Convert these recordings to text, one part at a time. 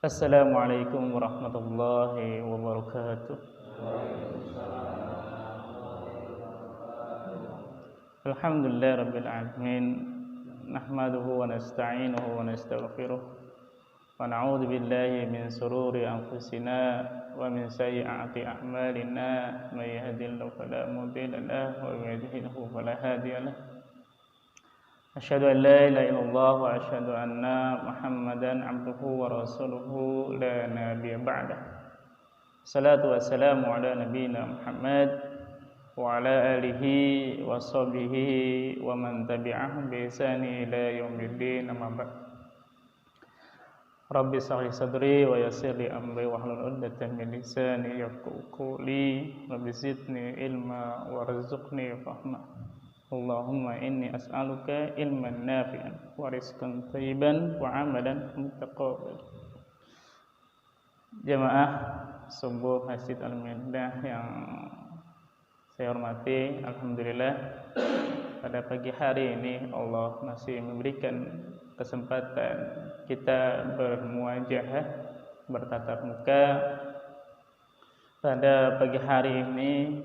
Assalamualaikum warahmatullahi wabarakatuh. Alhamdulillah rabbil alamin. Nahmaduhu wa nasta'inuhu wa nastaghfiruh. Wa na'udzu billahi min sururi anfusina wa min sayyiati a'malina. May yahdihillahu fala mudilla lahu wa may yudlilhu fala hadiya lahu. Asyhadu an la ilaha illallah wa asyhadu anna Muhammadan abduhu wa rasuluhu la nabiyya ba'dah. Salatu wassalamu ala nabiyyina Muhammad wa ala alihi wa sahbihi wa man tabi'ahum bi ihsani ila yaumiddin, amma ba'd. Rabbi shrah li sadri wa yassir li amri wahlul 'uqdatam min lisani yafqahu qawli. Rabbi zidni ilma warzuqni fahma. Allahumma inni as'aluka ilman nafi'an wa rizqan thayyiban wa amalan mutaqabbal. Jamaah subuh Masjid Al-Mindah yang saya hormati, alhamdulillah pada pagi hari ini Allah masih memberikan kesempatan kita bermuajahah, bertatap muka pada pagi hari ini.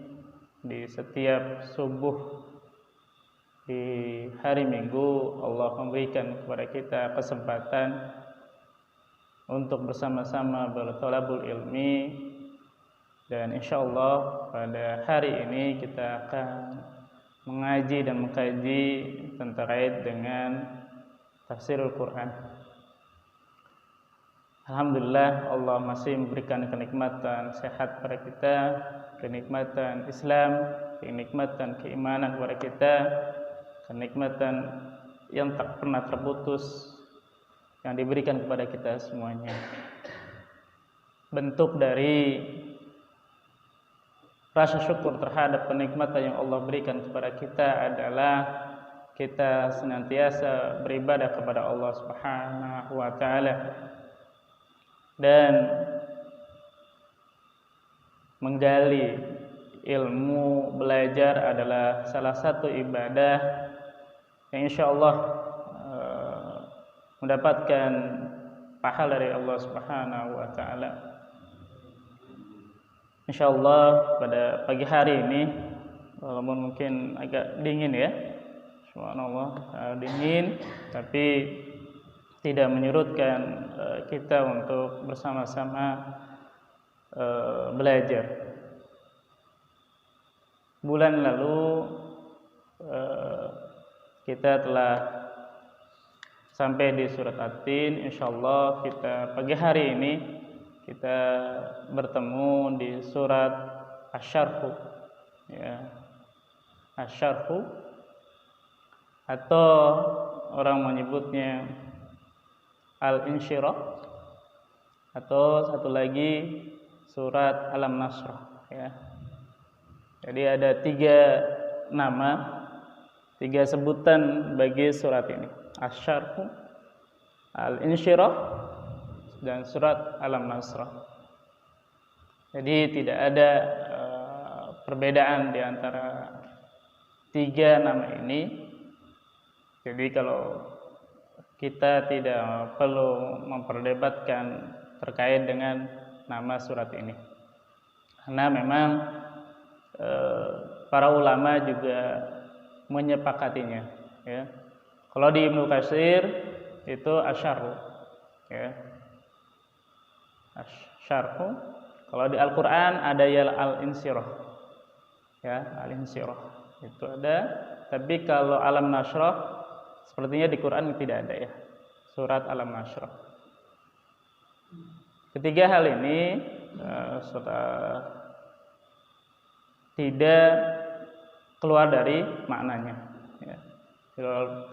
Di setiap subuh di hari Minggu Allah memberikan kepada kita kesempatan untuk bersama-sama berthalabul ilmi, dan insyaallah pada hari ini kita akan mengaji dan mengkaji terkait dengan tafsirul Quran. Alhamdulillah Allah masih memberikan kenikmatan sehat pada kita, kenikmatan Islam, kenikmatan keimanan kepada kita, kenikmatan yang tak pernah terputus yang diberikan kepada kita semuanya. Bentuk dari rasa syukur terhadap kenikmatan yang Allah berikan kepada kita adalah kita senantiasa beribadah kepada Allah Subhanahu wa taala, dan menggali ilmu, belajar adalah salah satu ibadah yang insyaallah mendapatkan pahala dari Allah Subhanahu wa taala. Insyaallah pada pagi hari ini, walaupun mungkin agak dingin ya, subhanallah, dingin, tapi tidak menyurutkan kita untuk bersama-sama belajar. Bulan lalu kita telah sampai di surat At-Tin. Insyaallah kita pagi hari ini kita bertemu di surat Asy-Syarh, ya. Asy-Syarh atau orang menyebutnya Al-Insyirah, atau satu lagi surat Alam-Nasrah, ya. Jadi ada 3 nama, 3 sebutan bagi surat ini: Asy-Syarh, Al-Insyirah, dan surat Alam-Nasrah. Jadi tidak ada perbedaan di antara 3 nama ini. Jadi kalau kita tidak perlu memperdebatkan terkait dengan nama surat ini, karena memang para ulama juga menyepakatinya, ya. Kalau di Ibnu Katsir itu Asy-Syarh, ya. Asy-Syarh. Kalau di Al-Qur'an ada ya Al-Insyirah, ya, Al-Insyirah itu ada. Tapi kalau Alam-Nasrah sepertinya di Quran tidak ada, ya, surat Alam-Nasrah. Ketiga hal ini sudah tidak keluar dari maknanya, ya.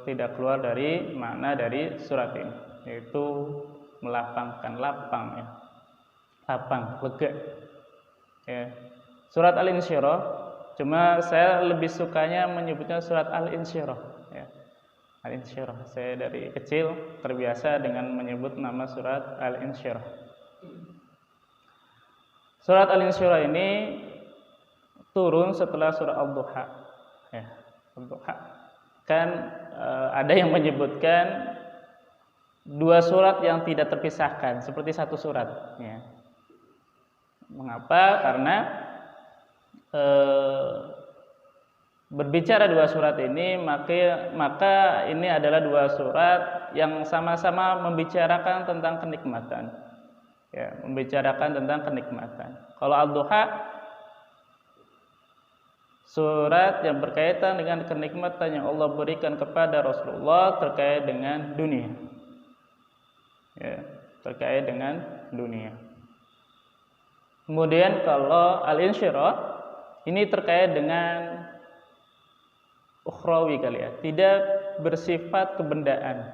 Tidak keluar dari makna dari surat ini, yaitu melapangkan, lapang, ya. Lapang, lega, ya. Surat Al-Insyirah, cuma saya lebih sukanya menyebutnya surat Al-Insyirah, ya. Al-Insyirah, saya dari kecil terbiasa dengan menyebut nama surat Al-Insyirah. Surat Al-Insyirah ini turun setelah surah Ad-Duha, ya. Ad-Duha kan ada yang menyebutkan dua surat yang tidak terpisahkan seperti satu surat ya. Mengapa? Karena berbicara dua surat ini maka ini adalah dua surat yang sama-sama membicarakan tentang kenikmatan ya, membicarakan tentang kenikmatan. Kalau Ad-Duha surat yang berkaitan dengan kenikmatan yang Allah berikan kepada Rasulullah terkait dengan dunia ya, terkait dengan dunia. Kemudian kalau Al-Insyirah ini terkait dengan ukhrawi kali ya, tidak bersifat kebendaan.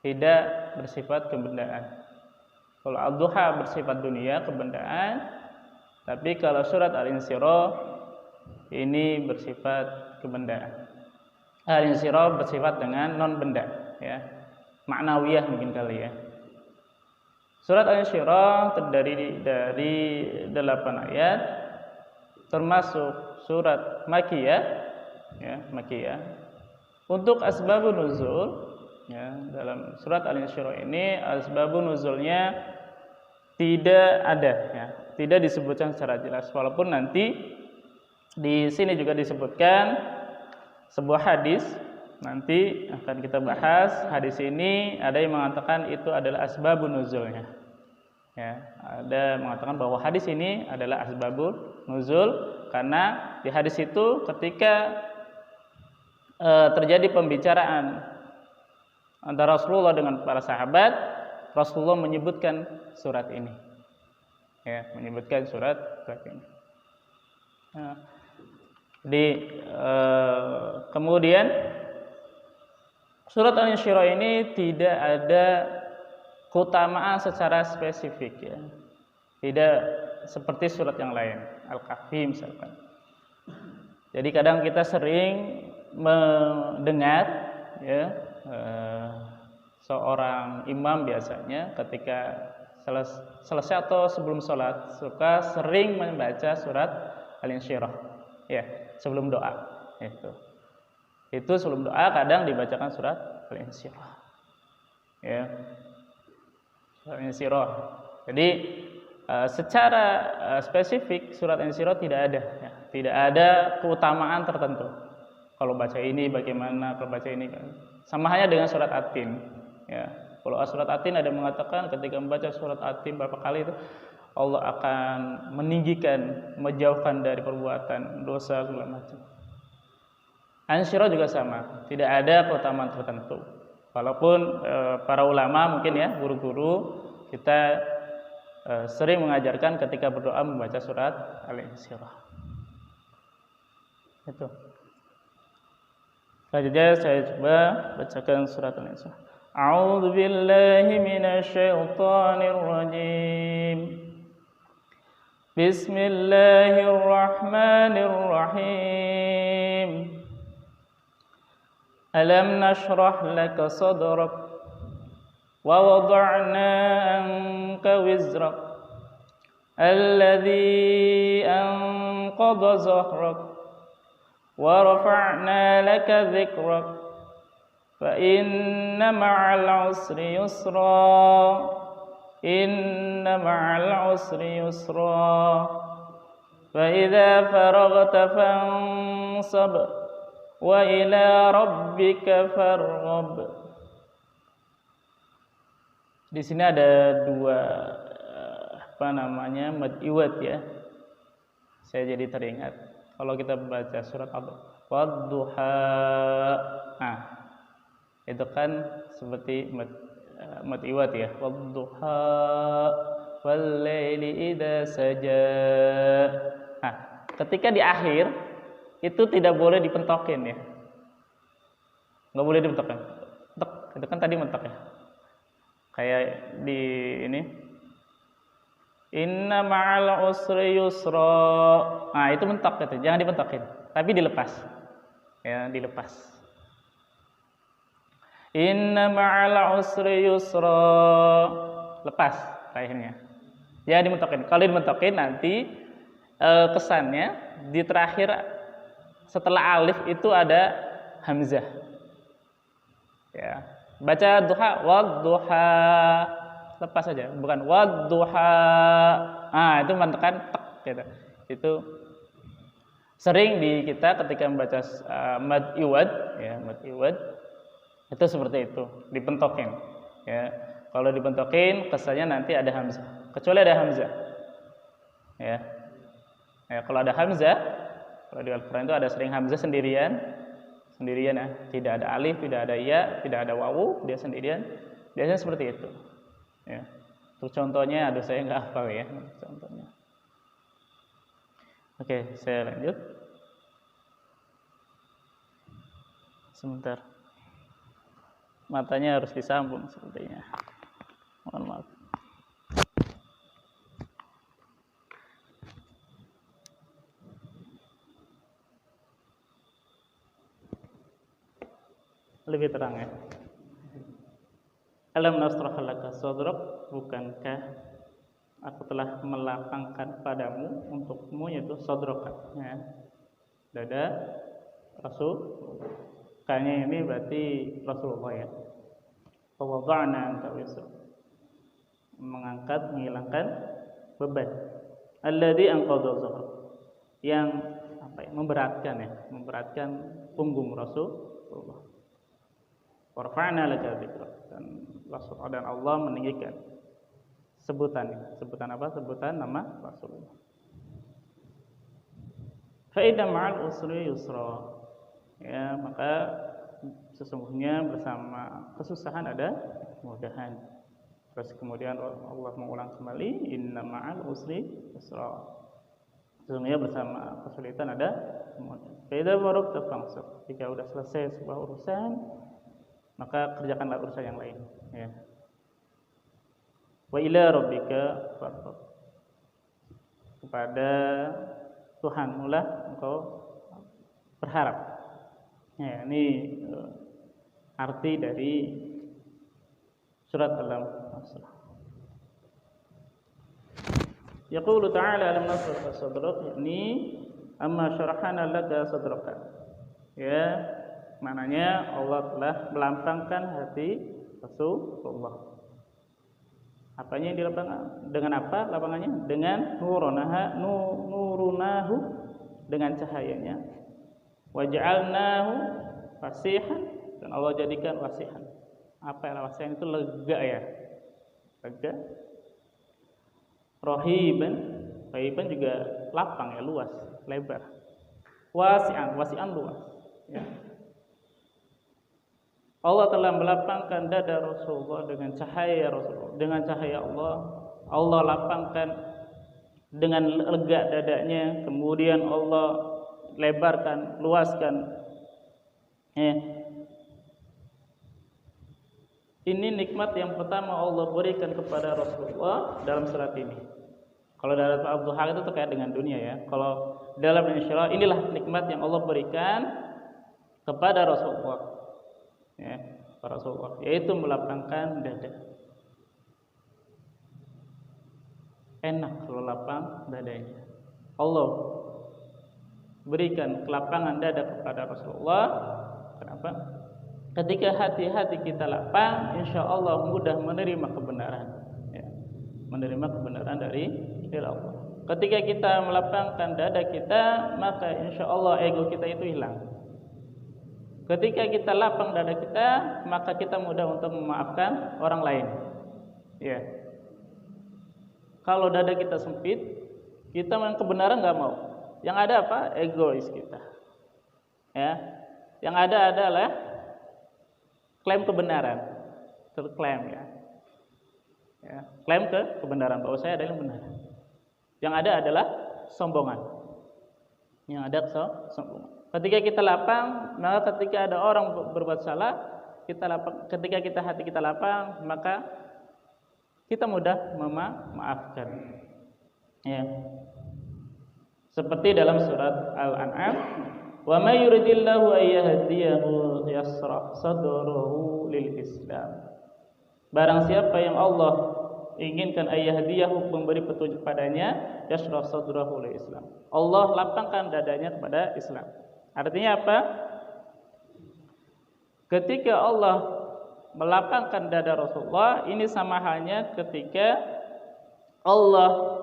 Tidak bersifat kebendaan. Kalau Ad-Duha bersifat dunia, kebendaan, tapi kalau surat Al-Insyirah ini bersifat kebendaan. Al-Insyirah bersifat dengan non benda ya. Maknawiyah mungkin kali ya. Surat Al-Insyirah terdiri dari 8 ayat, termasuk surat Makkiyah ya, Makkiyah. Untuk asbabun nuzul ya, dalam surat Al-Insyirah ini asbabun nuzulnya tidak ada ya, tidak disebutkan secara jelas, walaupun nanti di sini juga disebutkan sebuah hadis, nanti akan kita bahas. Hadis ini ada yang mengatakan itu adalah asbabun nuzulnya ya, ada mengatakan bahwa hadis ini adalah asbabun nuzul karena di hadis itu ketika terjadi pembicaraan antara Rasulullah dengan para sahabat, Rasulullah menyebutkan surat ini ya, menyebutkan surat ini. Nah, kemudian surat Al-Insyirah ini tidak ada keutamaan secara spesifik ya, tidak seperti surat yang lain, Al-Kahfi misalkan. Jadi kadang kita sering mendengar ya, seorang imam biasanya ketika selesai atau sebelum sholat suka sering membaca surat Al-Insyirah ya, sebelum doa. Itu sebelum doa kadang dibacakan surat Al-Insyirah ya, Al-Insyirah. Jadi secara spesifik surat Al-Insyirah tidak ada ya, tidak ada keutamaan tertentu. Kalau baca ini bagaimana, kalau baca ini sama hanya dengan surat At-Tin ya. Kalau surat At-Tin ada mengatakan ketika membaca surat At-Tin berapa kali itu Allah akan meninggikan, menjauhkan dari perbuatan dosa segala macam. Al-Insyirah juga sama, tidak ada keutamaan tertentu. Walaupun para ulama mungkin ya, guru-guru kita sering mengajarkan ketika berdoa membaca surat Al-Insyirah. Itu. Selanjutnya saya coba bacakan surat Al-Insyirah. A'udzu billahi minasyaitonir rajim. Bismillahirrahmanirrahim. Alam nashrah laka sadrak wa wada'na anka wizrak alladhi anqadha zahrak wa rafa'na laka dhikrak fa inna ma'al usri yusra inna ma'al usri yusra fa idza faraghta fansab wa ila rabbika farghab. Di sini ada dua mad iwad ya. Saya jadi teringat kalau kita baca surat Ad-Duha. Nah, itu kan seperti mad iwad ya. Ad-Duha wal laili idza saja. Nah, ketika di akhir itu tidak boleh dipentokin ya, nggak boleh dipentokin. Itu kan tadi mentok ya, kayak di ini inna ma'al usri yusra. Nah itu mentok gitu, jangan dipentokin, tapi dilepas ya, dilepas. Inna ma'al usri yusra, lepas akhirnya, jangan dimentokin. Kalau dimentokin nanti kesannya di terakhir setelah alif itu ada hamzah ya, Baca duha, wadduha. Lepas saja, bukan wadduha. Itu menekan tek gitu. Itu sering di kita ketika membaca mad iwad, ya, mad iwad itu seperti itu, dipentokin. Ya. Kalau dipentokin kesannya nanti ada hamzah. Kecuali ada hamzah. Ya. Ya, kalau ada hamzah, kalau di Al-Qur'an itu ada sering hamzah sendirian ya. Tidak ada alif, tidak ada ya, tidak ada wawu, dia sendirian. Biasanya seperti itu. Ya. Untuk contohnya, aduh saya nggak hafal ya contohnya. Oke, saya lanjut. Sebentar. Matanya harus disambung sepertinya. Mohon maaf. Lebih terang ya. Alam nasrah laka sadrak, bukankah aku telah melapangkan padamu untukmu, yaitu sadrak, ya, dada Rasul. Kayaknya ini berarti Rasulullah ya. Fawada'na anka wisra, mengangkat, menghilangkan beban. Alladzi anqadha dhahrak, yang memberatkan ya, memberatkan punggung Rasulullah. Warfa'na laka dzikrak, dan Allah meninggikan sebutan apa? Sebutan nama Rasulullah. Fa inna ma'al usri yusra, ya, maka sesungguhnya bersama kesusahan ada kemudahan. Terus kemudian Allah mengulang kembali, inna ma'al usri yusra, sesungguhnya bersama kesulitan ada kemudahan. Fa idza faragta fansab, jika sudah selesai sebuah urusan, maka kerjakanlah urusan yang lain, ya. Wa ila rabbika farghab, kepada Tuhanmu lah engkau berharap. Ya, ini arti dari surat Al-Nasr. Yaqulu ta'ala alam nasrah sadrak, yakni amma syarahana laka sadraka. Ya, maknanya Allah telah melapangkan hati Rasulullah. Apanya yang dilapangkan? Dengan apa lapangannya? Dengan nurunahu, dengan cahayanya. Waj'alnahu fasihan, dan Allah jadikan wasihan. Apa yang wasihan itu? Lega ya, lega. Rahiban juga lapang ya, luas, lebar. Wasi'an luas. Ya. Allah telah melapangkan dada Rasulullah dengan cahaya Rasulullah, dengan cahaya Allah. Allah lapangkan dengan lega dadanya, kemudian Allah lebarkan, luaskan. Ini nikmat yang pertama Allah berikan kepada Rasulullah dalam surat ini. Kalau dalam Al-Duha itu terkait dengan dunia ya. Kalau dalam Insyaallah, inilah nikmat yang Allah berikan kepada Rasulullah. Ya, para Rasulullah, yaitu melapangkan dada. Enak kalau lapang dadanya. Allah berikan kelapangan dada kepada Rasulullah. Kenapa? Ketika hati-hati kita lapang, insya Allah mudah menerima kebenaran, ya, menerima kebenaran dari Allah. Ketika kita melapangkan dada kita, maka insya Allah ego kita itu hilang. Ketika kita lapang dada kita, maka kita mudah untuk memaafkan orang lain. Ya. Kalau dada kita sempit, kita yang kebenaran nggak mau. Yang ada apa? Egois kita. Ya. Yang ada adalah klaim kebenaran, terklaim ya. Ya. Klaim kebenaran bahwa saya adalah yang benar. Yang ada adalah sombongan. Yang ada sombongan. Ketika kita lapang, maka ketika ada orang berbuat salah, kita lapang. Ketika hati kita lapang, maka kita mudah memaafkan. Ya. Seperti dalam surat Al-An'am, "Wa may yuridillahu an yahdiyahu yashrah sadrahu lil Islam." Barang siapa yang Allah inginkan ayyahdiyahu, memberi petunjuk padanya, yashrah sadrahu lil Islam, Allah lapangkan dadanya kepada Islam. Artinya apa? Ketika Allah melapangkan dada Rasulullah ini sama halnya ketika Allah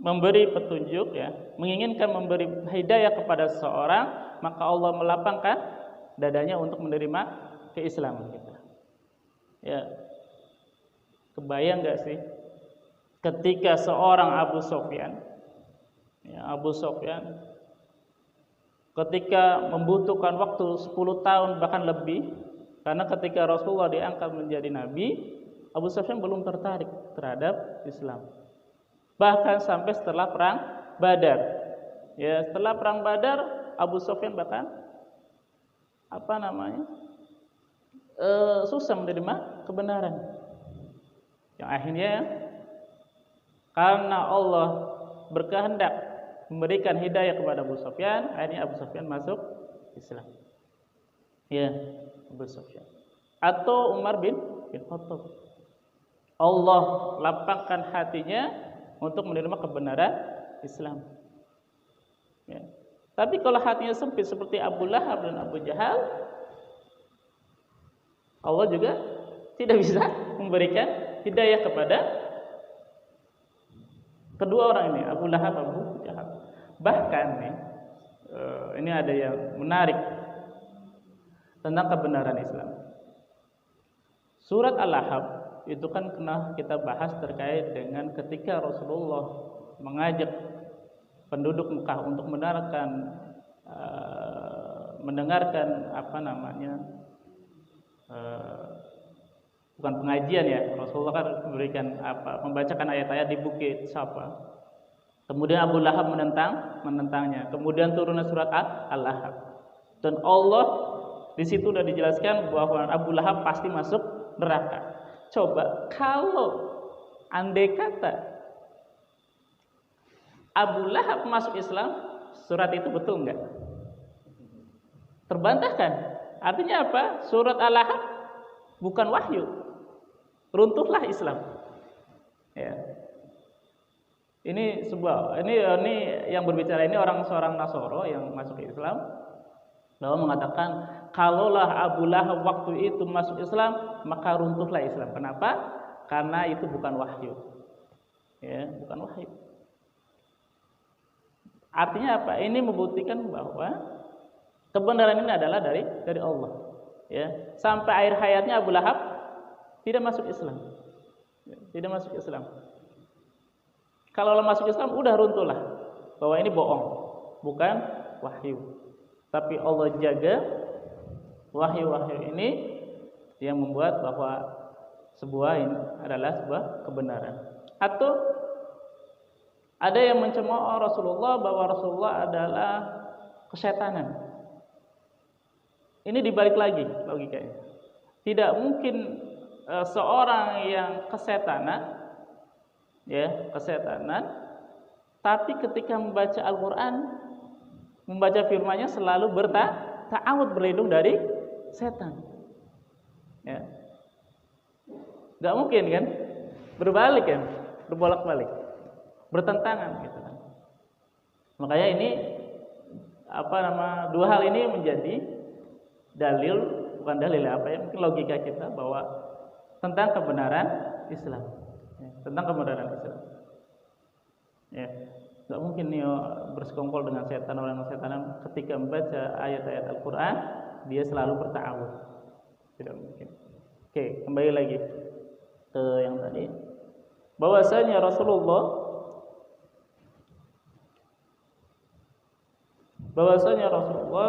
memberi petunjuk, ya, menginginkan memberi hidayah kepada seseorang, maka Allah melapangkan dadanya untuk menerima keislaman kita. Ya, kebayang nggak sih ketika seorang Abu Sufyan, ya, Abu Sufyan ketika membutuhkan waktu 10 tahun bahkan lebih, karena ketika Rasulullah diangkat menjadi nabi, Abu Sufyan belum tertarik terhadap Islam. Bahkan sampai setelah perang Badar. Ya, setelah perang Badar, Abu Sufyan bahkan susah menerima kebenaran. Yang akhirnya karena Allah berkehendak memberikan hidayah kepada Abu Sufyan, akhirnya Abu Sufyan masuk Islam. Ya, Abu Sufyan. Atau Umar bin Khattab. Allah lapangkan hatinya untuk menerima kebenaran Islam. Ya. Tapi kalau hatinya sempit seperti Abu Lahab dan Abu Jahal, Allah juga tidak bisa memberikan hidayah kepada kedua orang ini, Abu Lahab, Abu Jahal. Bahkan nih, ini ada yang menarik tentang kebenaran Islam. Surat Al-Ahzab itu kan pernah kita bahas terkait dengan ketika Rasulullah mengajak penduduk Mekah untuk mendengarkan bukan pengajian, ya. Rasulullah kan memberikan membacakan ayat-ayat di Bukit Safa. Kemudian Abu Lahab menentangnya. Kemudian turunnya surat Al-Ahzab. Dan Allah di situ sudah dijelaskan bahwa Abu Lahab pasti masuk neraka. Coba kalau andai kata Abu Lahab masuk Islam, surat itu betul enggak? Terbantahkan. Artinya apa? Surat Al-Ahzab bukan wahyu. Runtuhlah Islam. Ya. Ini yang berbicara ini seorang Nasoro yang masuk Islam, lalu mengatakan kalaulah Abu Lahab waktu itu masuk Islam, maka runtuhlah Islam. Kenapa? Karena itu bukan wahyu. Ya, bukan wahyu. Artinya apa? Ini membuktikan bahwa kebenaran ini adalah dari Allah. Ya, sampai akhir hayatnya Abu Lahab tidak masuk Islam. Ya, tidak masuk Islam. Kalau masuk Islam udah runtuhlah bahwa ini bohong, bukan wahyu. Tapi Allah jaga wahyu-wahyu ini yang membuat bahwa ini adalah sebuah kebenaran. Atau ada yang mencemooh Rasulullah bahwa Rasulullah adalah kesetanan. Ini dibalik lagi logikanya. Tidak mungkin seorang yang kesetanan, tapi ketika membaca Al-Quran, membaca firman-Nya selalu ta'awud, berlindung dari setan. Ya. Gak mungkin kan? Berbalik kan? Berbolak-balik, bertentangan gitu kan. Makanya ini dua hal ini menjadi mungkin logika kita bahwa tentang kebenaran Islam. Tentang kebenaran Islam. Ya, nggak mungkin nih bersekongkol dengan setan. Orang setanan ketika membaca ayat-ayat Al-Quran dia selalu berta'awud. Tidak mungkin. Oke, kembali lagi ke yang tadi. Bahwasanya Rasulullah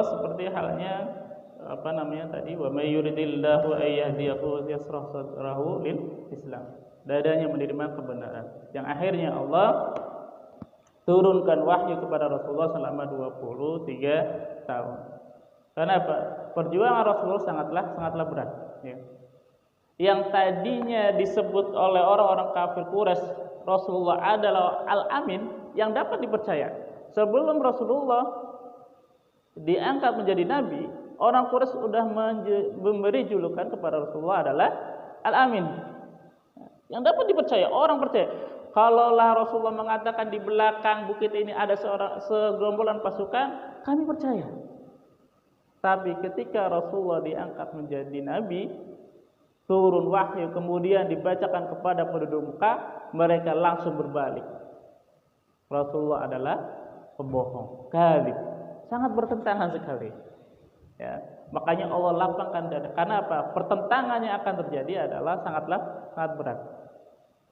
seperti halnya tadi, wa may yuridillahu ayyahdiyahu yasrah sadrahu lil Islam. Dadanya menerima kebenaran. Yang akhirnya Allah turunkan wahyu kepada Rasulullah selama 23 tahun. Kenapa? Perjuangan Rasulullah sangatlah berat. Ya. Yang tadinya disebut oleh orang-orang kafir Quraisy Rasulullah adalah Al-Amin yang dapat dipercaya. Sebelum Rasulullah diangkat menjadi nabi, orang Quraisy sudah memberi julukan kepada Rasulullah adalah Al-Amin. Yang dapat dipercaya, orang percaya. Kalaulah Rasulullah mengatakan di belakang bukit ini ada segerombolan pasukan, kami percaya. Tapi ketika Rasulullah diangkat menjadi nabi, turun wahyu kemudian dibacakan kepada penduduk Mekah, mereka langsung berbalik. Rasulullah adalah pembohong, kadzib. Sangat bertentangan sekali. Ya, makanya Allah lapangkan dada. Karena apa? Pertentangan yang akan terjadi adalah sangat berat.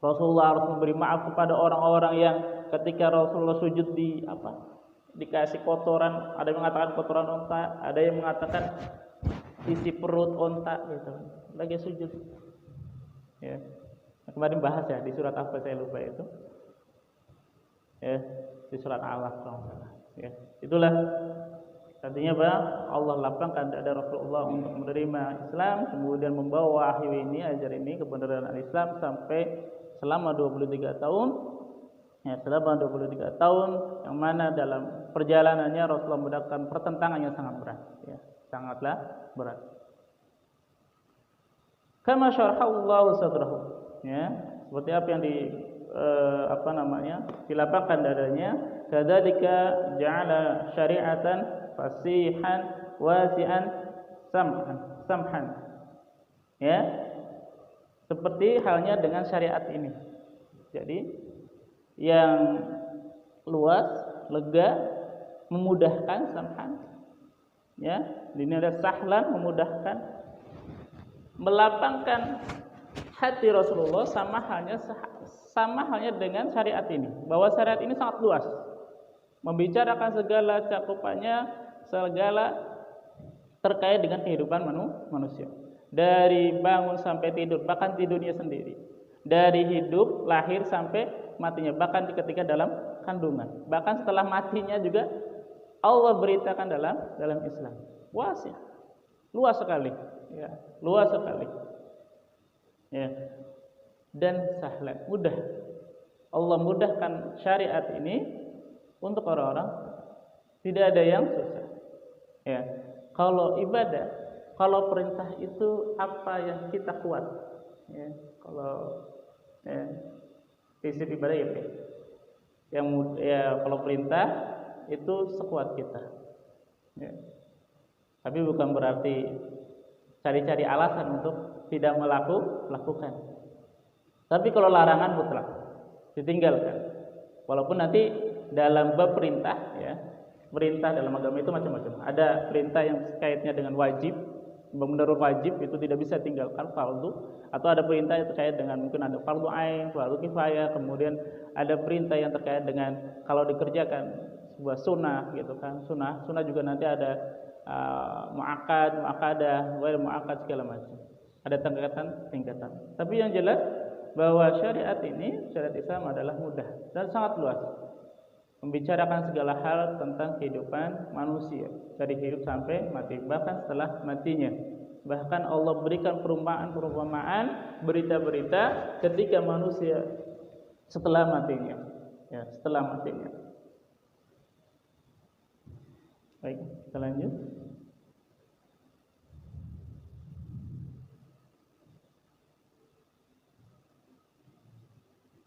Rasulullah harus memberi maaf kepada orang-orang yang ketika Rasulullah sujud dikasih kotoran, ada yang mengatakan kotoran onta, ada yang mengatakan isi perut onta gitu. Lagi sujud. Ya. Kemarin bahas ya di surat apa saya lupa itu. Ya, di surat Al-Alaq kalau enggak salah. Ya. Itulah artinya apa? Allah lapangkan dada Rasulullah untuk menerima Islam, kemudian membawa wahyu ini, ajar ini, kebenaran Islam sampai selama 23 tahun. Ya, selama 23 tahun yang mana dalam perjalanannya Rasulullah mendapatkan pertentangan yang sangat berat, ya, sangatlah berat. Kama syarahallahu sadrahu, ya, seperti apa yang dilapangkan dadanya, kadzalika ja'ala syari'atan fasihan wasi'an samhan. Ya. Seperti halnya dengan syariat ini. Jadi yang luas, lega, memudahkan, samhan. Ya, ini ada sahlan, memudahkan, melapangkan hati Rasulullah sama halnya dengan syariat ini. Bahwa syariat ini sangat luas, membicarakan segala cakupannya, segala terkait dengan kehidupan manusia. Dari bangun sampai tidur, bahkan tidurnya sendiri. Dari hidup, lahir sampai matinya, bahkan ketika dalam kandungan. Bahkan setelah matinya juga Allah beritakan dalam Islam. Luas sekali. Ya, luas sekali. Ya. Dan sahlan, mudah. Allah mudahkan syariat ini untuk orang-orang, tidak ada yang susah. Ya. Kalau ibadah, kalau perintah itu apa yang kita kuat. Ya. Kalau prinsip ibadah itu. Kalau perintah itu sekuat kita. Ya. Tapi bukan berarti cari-cari alasan untuk tidak melakukan. Tapi kalau larangan mutlak ditinggalkan. Walaupun nanti dalam bab perintah, ya, perintah dalam agama itu macam-macam. Ada perintah yang kaitnya dengan wajib, benar wajib itu tidak bisa tinggalkan, fardu. Atau ada perintah yang terkait dengan mungkin ada fardu ain, fardu kifayah. Kemudian ada perintah yang terkait dengan kalau dikerjakan sebuah sunnah, gitu kan. Sunnah juga nanti ada mu'akkad, ghair mu'akkad, segala macam. Ada tingkatan. Tapi yang jelas bahwa syariat Islam adalah mudah dan sangat luas. Membicarakan segala hal tentang kehidupan manusia dari hidup sampai mati, bahkan setelah matinya. Bahkan Allah berikan perumpamaan, berita-berita ketika manusia setelah matinya. Ya, setelah matinya. Baik, kita lanjut.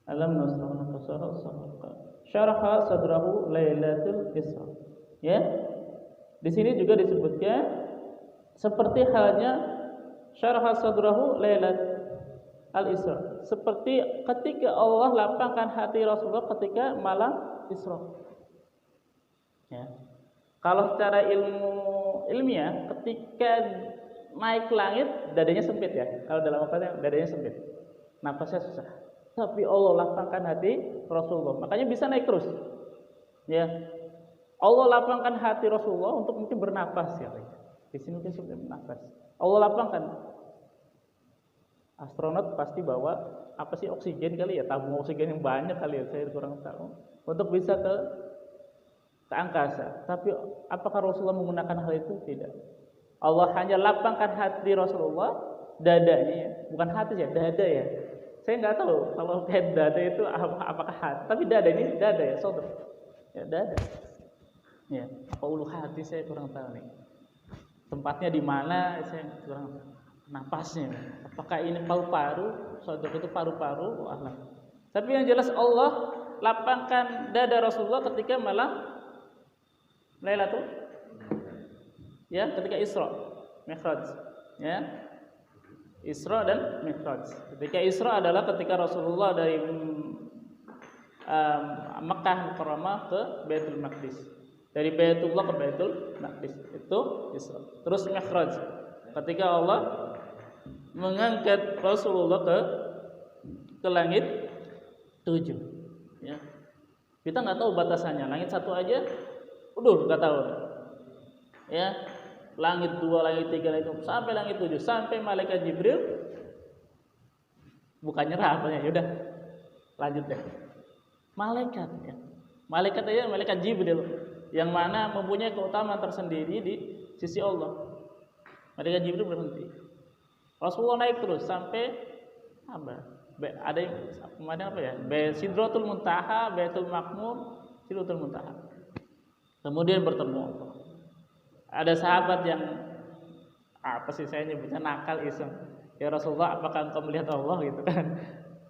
Alam nasrah syaraha sadrahu lailatul isra. Ya. Di sini juga disebutkan seperti halnya syaraha sadrahu lailat al-isra. Seperti ketika Allah lapangkan hati Rasulullah ketika malam Isra. Ya. Kalau secara ilmiah ketika naik ke langit dadanya sempit ya. Kalau dalam apa dadanya sempit. Napasnya susah. Tapi Allah lapangkan hati Rasulullah. Makanya bisa naik terus. Ya. Allah lapangkan hati Rasulullah untuk mungkin bernapas ya. Di sini mungkin sudah bernapas. Allah lapangkan. Astronot pasti bawa oksigen kali ya, tabung oksigen yang banyak kali ya, saya kurang tahu. Untuk bisa ke angkasa. Tapi apakah Rasulullah menggunakan hal itu? Tidak. Allah hanya lapangkan hati Rasulullah, dadanya ya. Bukan hati ya, dada ya. Saya nggak tahu kalau kayak dada itu apakah hati. Tapi dada ini dada ya, saudara. Ya dada. Ya, apa ulu hati saya kurang tahu nih. Tempatnya di mana saya kurang tahu. Napasnya. Apakah ini paru-paru? Saudara itu paru-paru? Allah. Tapi yang jelas Allah lapangkan dada Rasulullah ketika malam Lailatul, ya, ketika Isra Mi'raj, ya. Isra dan Mi'raj. Ketika Isra adalah ketika Rasulullah dari Mekah Mukarramah ke Baitul Maqdis. Dari Baitullah ke Baitul Maqdis itu Isra. Terus Mi'raj ketika Allah mengangkat Rasulullah ke langit 7. Ya. Kita nggak tahu batasannya. Langit 1 aja, nggak tahu. Ya, langit 2, langit 3, langit 4, sampai langit 7, sampai malaikat Jibril bukan nyerah apanya, yaudah lanjut deh. Malaikat ya. Malaikat aja, malaikat Jibril yang mana mempunyai keutamaan tersendiri di sisi Allah. Malaikat Jibril berhenti. Rasulullah naik terus sampai ada yang kemana ya? Sidratul Muntaha, Baitul Maqmur, Sidratul Muntaha. Kemudian bertemu Allah. Ada sahabat yang saya nyebutnya nakal iseng. Ya Rasulullah, apakah engkau melihat Allah gitu kan?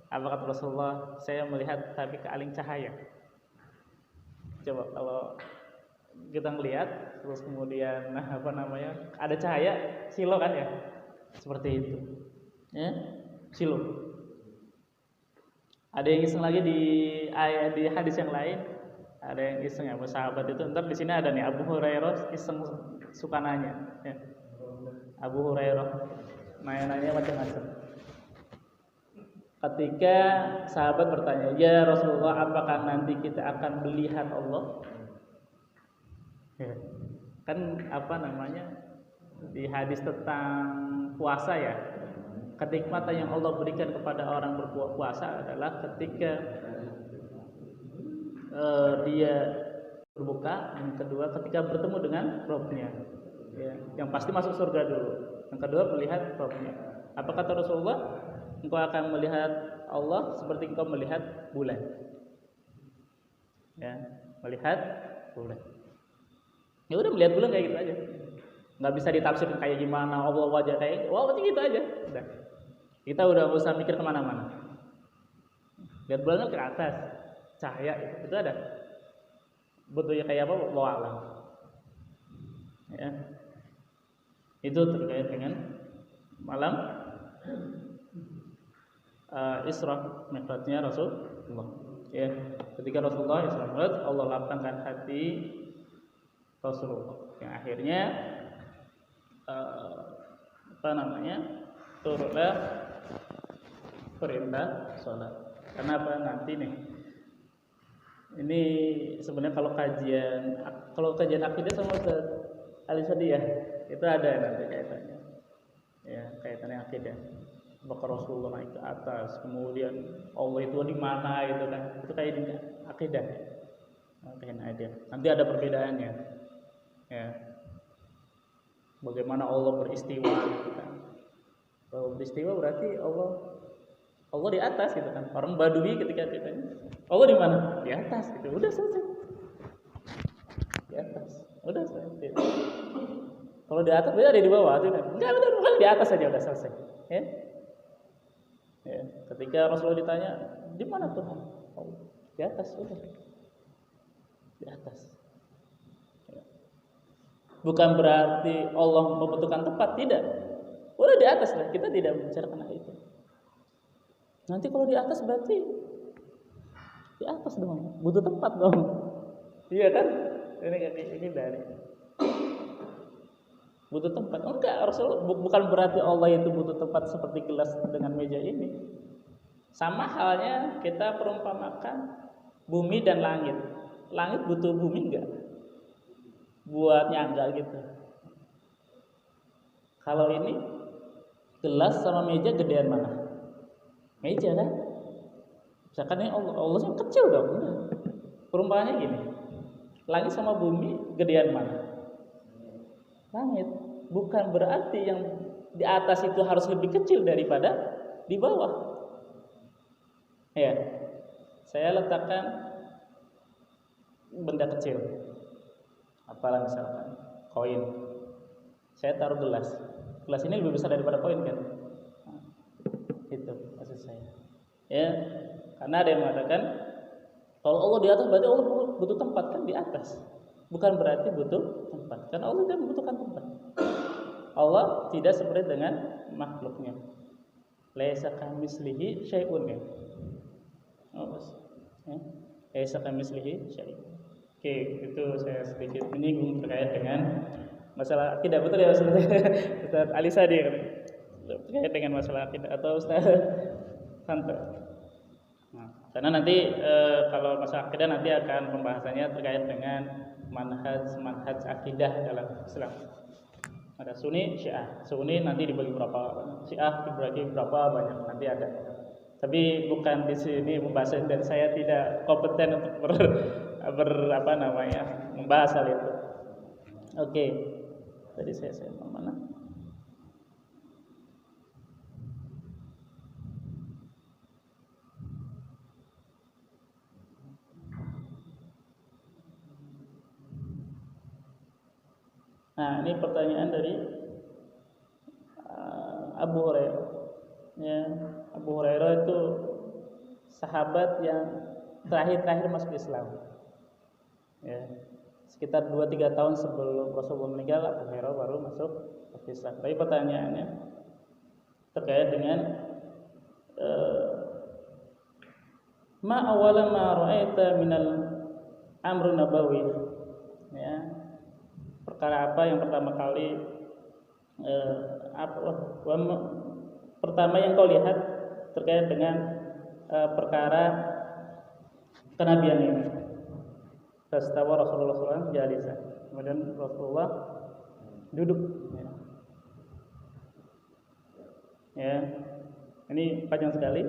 Apa kata Rasulullah? Saya melihat tapi kealing cahaya. Coba kalau kita ngelihat terus kemudian ada cahaya silo kan ya? Seperti itu. Ya, silo. Ada yang iseng lagi di hadis yang lain, ada yang iseng ya sahabat itu. Ntar di sini ada nih Abu Hurairah iseng suka nanya. Ya. Abu Hurairah nanya macam-macam. Ketika sahabat bertanya, ya Rasulullah, apakah nanti kita akan melihat Allah? Ya. Kan di hadis tentang puasa ya. Kenikmatan yang Allah berikan kepada orang berpuasa adalah ketika dia berbuka, yang kedua ketika bertemu dengan Rabb-nya. Ya, yang pasti masuk surga dulu. Yang kedua melihat Rabb-nya. Apa kata Rasulullah? Engkau akan melihat Allah seperti engkau melihat bulan. Ya, melihat bulan. Ya udah, melihat bulan kayak gitu aja. Nggak bisa ditafsir kayak gimana Allah wajah kayak gitu aja. Udah. Kita udah nggak usah mikir kemana-mana. Lihat bulan ke atas, cahaya itu ada. Bentuknya kayak apa? Wallahu a'lam. Ya. Itu terkait dengan malam Isra Mi'rajnya Rasulullah. Ya, ketika Rasulullah Isra Mi'raj, Allah lapangkan hati Rasulullah. Yang akhirnya turunlah perintah sholat. Kenapa nanti nih? Ini sebenarnya kalau kajian akidah sama Ustaz Al-Sadiyah itu ada nanti kaitannya. Ya, kaitannya akidah. Apakah Rasulullah naik ke atas, kemudian Allah itu di mana gitu kan? Itu kaitannya akidah. Nanti ada perbedaannya. Ya. Bagaimana Allah beristiwa gitu kan. Kalau beristiwa berarti Allah di atas gitu kan. Orang Badui ketika ditanya, Allah di mana? Di atas gitu. Udah selesai. Di atas. Udah selesai. Kalau di atas berarti ada di bawah itu kan. Enggak, bukan di atas saja udah selesai. Ya. Ya. Ketika Rasulullah ditanya, di mana Tuhan? Allah. Di atas udah. Di atas. Bukan berarti Allah membutuhkan tempat, tidak. Udah di atas lah, kita tidak membicarakan hal itu. Nanti kalau di atas berarti di atas dong, butuh tempat dong. Iya kan? Ini dari butuh tempat. Enggak, Rasul bukan berarti Allah itu butuh tempat seperti gelas dengan meja ini. Sama halnya kita perumpamakan bumi dan langit. Langit butuh bumi enggak? Buat nyangga gitu. Kalau ini gelas sama meja gedean mana? Meja kan? Misalkan ini Allah kecil dong. Perumpamannya gini. Langit sama bumi gedean mana? Langit. Bukan berarti yang di atas itu harus lebih kecil daripada di bawah. Ya. Saya letakkan benda kecil. Apalah misalkan koin. Saya taruh gelas. Gelas ini lebih besar daripada koin kan? Nah, itu maksud saya. Ya, karena ada yang mengatakan kalau Allah di atas berarti Allah butuh tempat, kan di atas. Bukan berarti butuh tempat. Karena Allah tidak membutuhkan tempat. Allah tidak seperti dengan makhluknya. Laisa kamitslihi syai'un ya. Oh, bos. Ya. Laisa kamitslihi syai'un. Oke, itu saya sedikit menyinggung terkait dengan masalah akidah, betul ya Ustaz? Ustaz Ali Sadi terkait dengan masalah akidah atau Ustaz Santo. Nah, karena nanti kalau masalah akidah nanti akan pembahasannya terkait dengan manhaj akidah dalam Islam. Ada Sunni, Syiah. Sunni nanti dibagi berapa, Syiah dibagi berapa banyak nanti ada. Tapi bukan di sini pembahasan dan saya tidak kompeten untuk membahas hal itu. Oke. Tadi saya mana? Nah, ini pertanyaan dari Abu Hurairah. Ya, Abu Hurairah itu sahabat yang terakhir masuk Islam. Ya, sekitar 2-3 tahun sebelum Rasulullah meninggal, Abu Hurairah baru masuk Islam. Tapi pertanyaannya terkait dengan ma awala ma ra'aita minal amr nabawi. Ya, perkara apa yang pertama kali pertama yang kau lihat terkait dengan perkara kenabian ini. Fastawa Rasulullah SAW jalisa. Kemudian Rasulullah duduk. Ya, ini panjang sekali.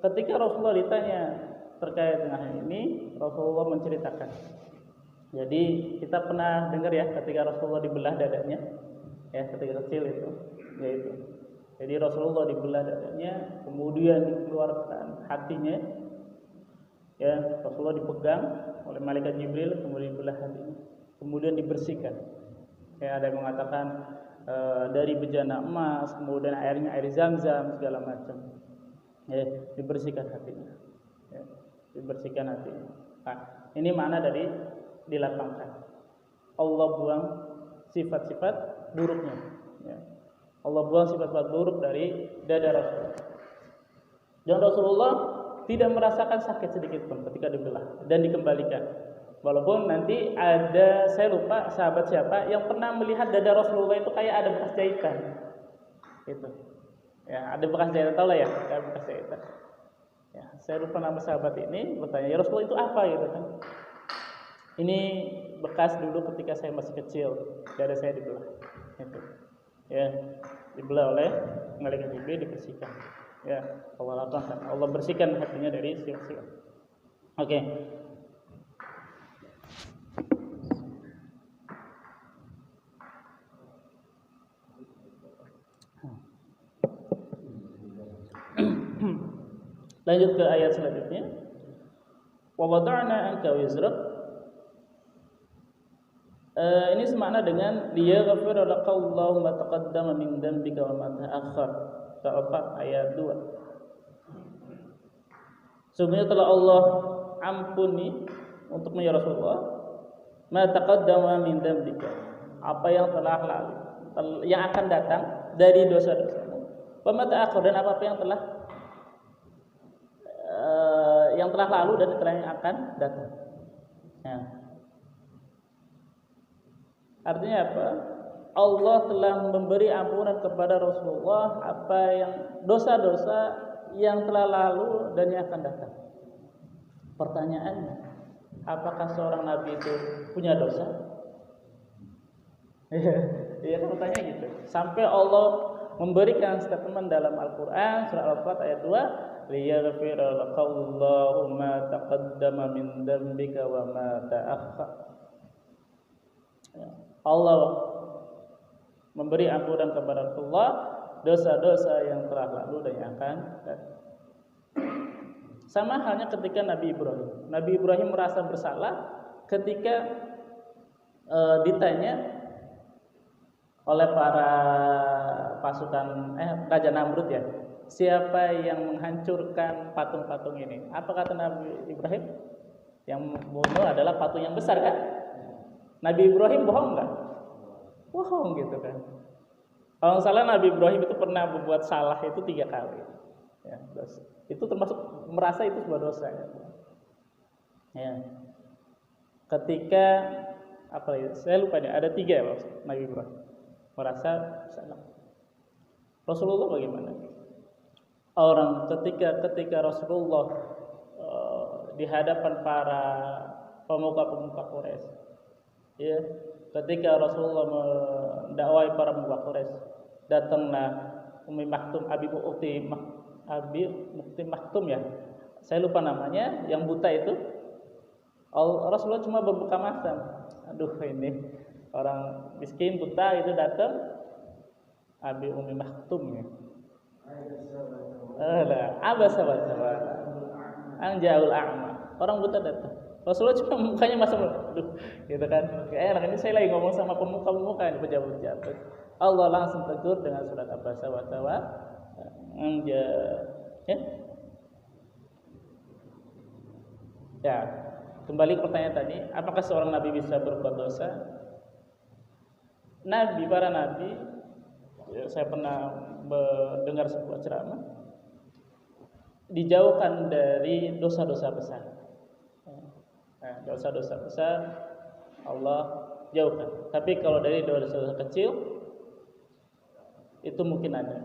Ketika Rasulullah ditanya terkait dengan hal ini, Rasulullah menceritakan. Jadi kita pernah dengar ya ketika Rasulullah dibelah dadanya, ya ketika kecil itu, yaitu. Jadi Rasulullah dibelah dadanya, kemudian dikeluarkan hatinya, ya Rasulullah dipegang oleh malaikat Jibril, kemudian dibelah hatinya, kemudian dibersihkan. Ya ada yang mengatakan dari bejana emas, kemudian airnya air Zam-Zam segala macam, ya dibersihkan hatinya, ya, dibersihkan hatinya. Nah, ini makna dari dilapangkan. Allah buang sifat-sifat buruknya. Ya. Allah buang sifat-sifat buruk dari dada Rasulullah. Dan Rasulullah tidak merasakan sakit sedikit pun ketika dibelah dan dikembalikan. Walaupun nanti ada, saya lupa sahabat siapa yang pernah melihat dada Rasulullah itu kayak ada bekas jahitan. Itu. Ya, ada bekas jahitan, tahu lah ya, ada bekas jahitan. Ya, saya lupa nama sahabat ini, bertanya, "Ya Rasulullah itu apa?" gitu kan. Ini bekas dulu ketika saya masih kecil, dada saya dibelah. Itu. Ya, dibelah oleh malaikat Jibril, dibersihkan. Ya, Allah lapangkan. Allah bersihkan hatinya dari sifat-sifat. Oke. Lanjut ke ayat selanjutnya. Wa wada'na anka wizrak. Ini semakna dengan liyaghfira laka Allahu ma taqaddama min dhanbika wa ma ta'akhkhar. Surah 4 ayat 2. Sungguhnya telah Allah ampuni untukmu ya Rasulullah ma taqaddama min dhanbika, apa yang telah lalu, yang akan datang dari dosa-dosamu. Wa ma ta'akhkhar, dan apa yang telah lalu dan yang akan datang. Ya. Artinya apa? Allah telah memberi ampunan kepada Rasulullah apa yang dosa-dosa yang telah lalu dan yang akan datang. Pertanyaannya, apakah seorang nabi itu punya dosa? Iya kan bertanya gitu. Sampai Allah memberikan statement dalam Al-Qur'an surah Al-Fat ayat 2, liyaghfira lakallahu ma taqaddama min dzambika wa ma ta'akhkhar. Allah memberi ampunan kepada Rasulullah dosa-dosa yang telah lalu dan yang akan datang. Sama halnya ketika Nabi Ibrahim. Nabi Ibrahim merasa bersalah ketika ditanya oleh para pasukan Raja Namrud ya, siapa yang menghancurkan patung-patung ini? Apa kata Nabi Ibrahim? Yang membunuh adalah patung yang besar kan? Nabi Ibrahim bohong enggak? Bohong gitu kan. Kalau salah Nabi Ibrahim itu pernah berbuat salah itu 3 kali. Ya, dosa. Itu termasuk merasa itu sebuah dosa. Ya. Ketika apa ya? Saya lupa nih. Ada 3 ya Nabi Ibrahim merasa salah. Rasulullah bagaimana? Orang ketika Rasulullah di hadapan para pemuka-pemuka Quraisy, ya, ketika Rasulullah mendakwai para pemuka Quraisy, datanglah Ummi Maktum, Abi Mukti Maktum ya, saya lupa namanya, yang buta itu. Rasulullah cuma berbuka mata. Aduh, ini orang miskin buta itu datang, Abi Ummi Maktum ya. Abasa wa tawalla an ja'ul a'ma. Orang buta datang. Rasulullah cuma mukanya masam, aduh, gitu kan. Kayak enak, ini saya lagi ngomong sama pemuka-pemuka ini, pejabat-pejabat. Allah langsung tegur dengan surat Abasa wa tawalla. Ya. Kembali ke pertanyaan tadi, apakah seorang nabi bisa berbuat dosa? Para nabi, ya, saya pernah mendengar sebuah ceramah, dijauhkan dari dosa-dosa besar. Nah, dosa-dosa besar Allah jauhkan. Tapi kalau dari dosa-dosa kecil itu mungkin ada,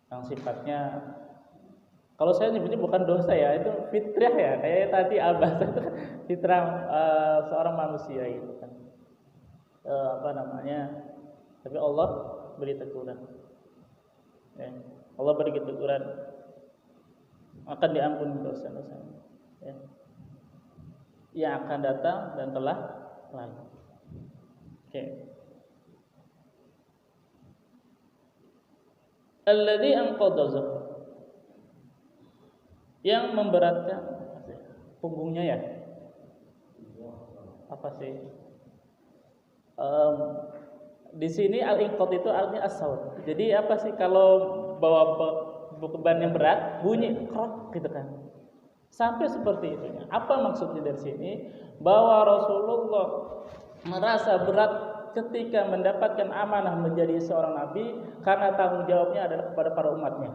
yang sifatnya, kalau saya nyebutnya bukan dosa ya, itu fitrah ya, kayak tadi abas itu fitrah seorang manusia gitu kan. Tapi Allah beri teguran. Ya, Allah beri teguran, akan diampuni dosa-dosanya. Ya. Yang akan datang dan telah lalu. Oke. Alladzi anqadha zahra. Yang memberatkan punggungnya ya. Apa sih? Di sini al-inqad itu artinya as-saut. Jadi apa sih kalau bawa beban yang berat, bunyi krok gitu kan. Sampai seperti itu. Apa maksudnya dari sini? Bahwa Rasulullah merasa berat ketika mendapatkan amanah menjadi seorang nabi karena tanggung jawabnya adalah kepada para umatnya.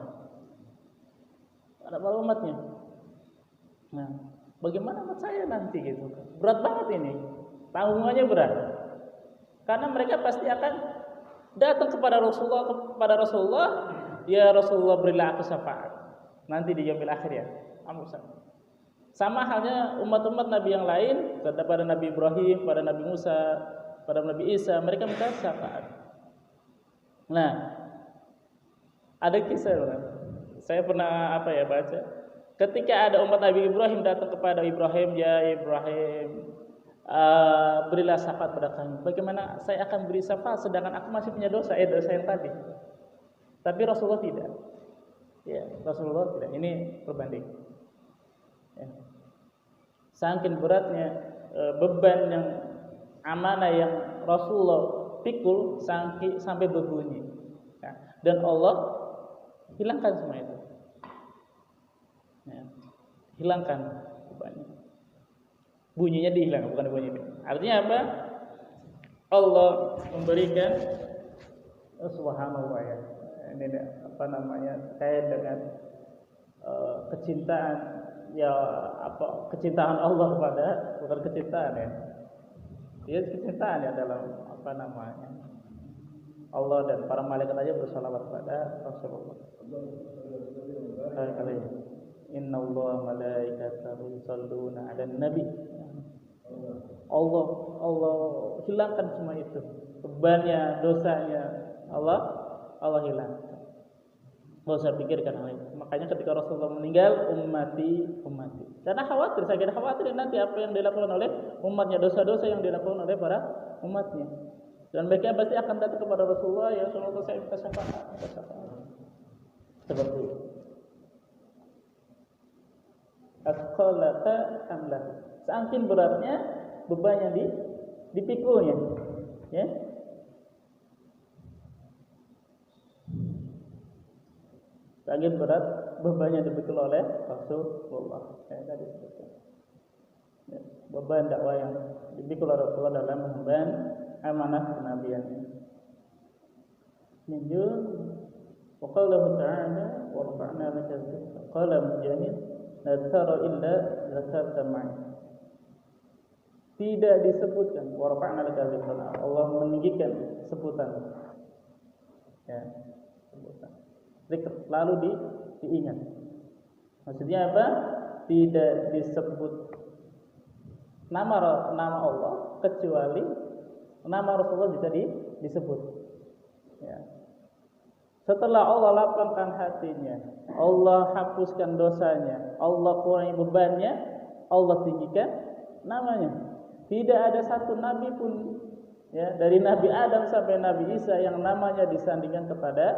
Nah, bagaimana umat saya nanti gitu? Berat banget ini. Tanggungannya berat. Karena mereka pasti akan datang kepada Rasulullah, ya Rasulullah berilah aku syafaat nanti di yaumil akhir ya. Sama halnya umat-umat Nabi yang lain, pada Nabi Ibrahim, pada Nabi Musa, pada Nabi Isa, mereka minta syafaat. Nah, ada kisah, saya pernah baca. Ketika ada umat Nabi Ibrahim datang kepada Ibrahim, ya Ibrahim, berilah syafaat pada kami. Bagaimana saya akan beri syafaat sedangkan aku masih punya dosa yang tadi. Tapi Rasulullah tidak. Ya, Rasulullah tidak. Ini berbanding. Ya. Saking beratnya beban yang amanah yang Rasulullah pikul sampai berbunyi. Ya. Dan Allah hilangkan semua itu. Ya. Hilangkan bebannya. Bunyinya dihilangkan, bukan bunyi. Artinya apa? Allah memberikan subhanallah ya. Ini kait dengan kecintaan ya, kecintaan Allah kepada, bukan kecintaan ya. Dia kecintaan ya dalam Allah dan para malaikat aja bersalawat kepada Rasulullah. Inna Allah malaikatahu yusholluna 'alan nabi. Allah hilangkan semua itu, bebannya, dosanya Allah hilangkan. Enggak usah pikirkan hal itu. Makanya ketika Rasulullah meninggal, ummati. Karena saya kira khawatir nanti apa yang dilakukan oleh umatnya, dosa-dosa yang dilakukan oleh para umatnya. Dan mereka pasti akan datang kepada Rasulullah, ya Rasulullah saya minta syafaat. Seperti itu. Asqalaka amlah. Saking beratnya beban yang dipikulnya, ya. Saking berat beban yang dipikul oleh Rasulullah. Tadi sebutkan. Ya, beban dakwah yang dipikul oleh Rasulullah dalam mengemban amanah kenabiannya. Minjul wa qala ta'ala wa rafa'na laka dzikra. Qala Mujahid la tara illa zakarta ma'i. Tidak disebutkan wa rafa'na laka dzikra. Allah meninggikan sebutan. Ya, sebutan. Zikr lalu diingat. Maksudnya apa? Tidak disebut nama Allah kecuali nama Rasulullah juga disebut. Ya. Setelah Allah lapangkan hatinya, Allah hapuskan dosanya, Allah kurangi bebannya, Allah tinggikan namanya. Tidak ada satu nabi pun, ya, dari Nabi Adam sampai Nabi Isa yang namanya disandingkan kepada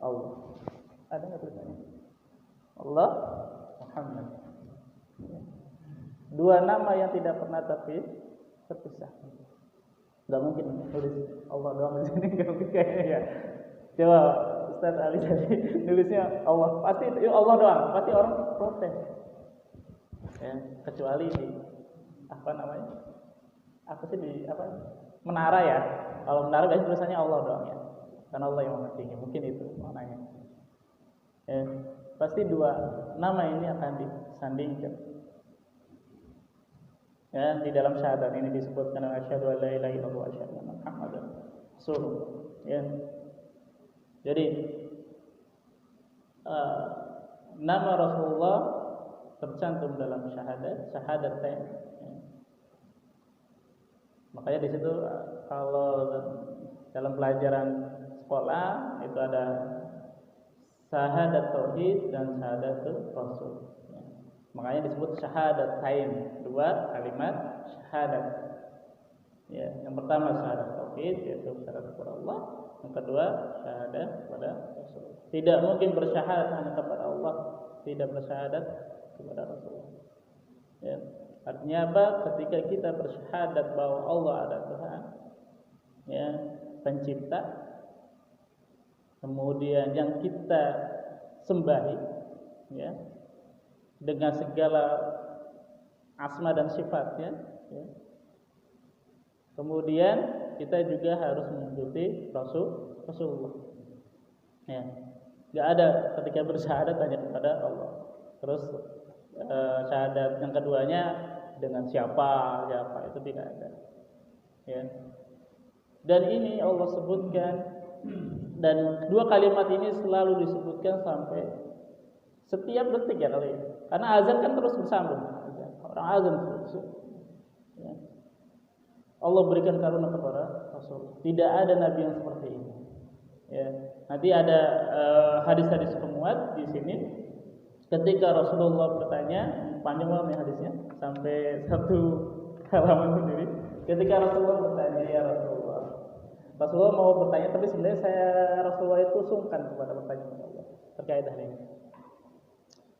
Allah. Ada nggak tulisannya? Allah, Muhammad. Dua nama yang tidak pernah terpisah. Gak mungkin tulis Allah doang di sini, gak mungkin kayaknya ya. Coba Ustaz Ali tadi nulisnya Allah, pasti Allah doang, pasti orang protes. Ya, kecuali di apa namanya? Apa sih di apa? Menara ya. Kalau menara biasanya tulisannya Allah doang ya. Karena Allah yang Maha Tinggi. Mungkin itu maknanya. Ya, pasti dua nama ini akan disandingkan. Ya, di dalam syahadat ini disebutkan asyhadu an la ilaha illallah wa asyhadu anna Muhammadar Rasulullah. Ya. Jadi nama Rasulullah tercantum dalam syahadatain. Ya. Makanya di situ kalau dalam pelajaran sekolah itu ada syahadat tauhid dan syahadat rasul. Ya. Makanya disebut syahadatain, dua kalimat syahadat. Ya, yang pertama syahadat tauhid yaitu syahadat kepada Allah, yang kedua syahadat kepada Rasul. Tidak mungkin bersyahadat hanya kepada Allah, tidak bersyahadat kepada Rasul. Ya. Artinya apa? Ketika kita bersyahadat bahwa Allah ada Tuhan, ya, pencipta, kemudian yang kita sembahi, ya, dengan segala asma dan sifatnya, ya. Kemudian kita juga harus mengikuti Rasulullah. Ya. Gak ada ketika bersyahadat hanya kepada Allah. Terus syahadat yang keduanya dengan siapa itu tidak ada. Ya. Dan ini Allah sebutkan, dan dua kalimat ini selalu disebutkan sampai setiap detik ya kali. Karena azan kan terus bersambung. Orang azan terus. Ya. Allah berikan karunia kepada Rasul. Tidak ada nabi yang seperti ini. Ya. Nanti ada hadis-hadis penguat di sini. Ketika Rasulullah bertanya, panjang banget nih hadisnya, sampai satu halaman sendiri. Ketika Rasulullah bertanya, ya Rasulullah mau bertanya, tapi sebenarnya Rasulullah itu sungkan kepada bertanya kepada Allah terkait hal ini.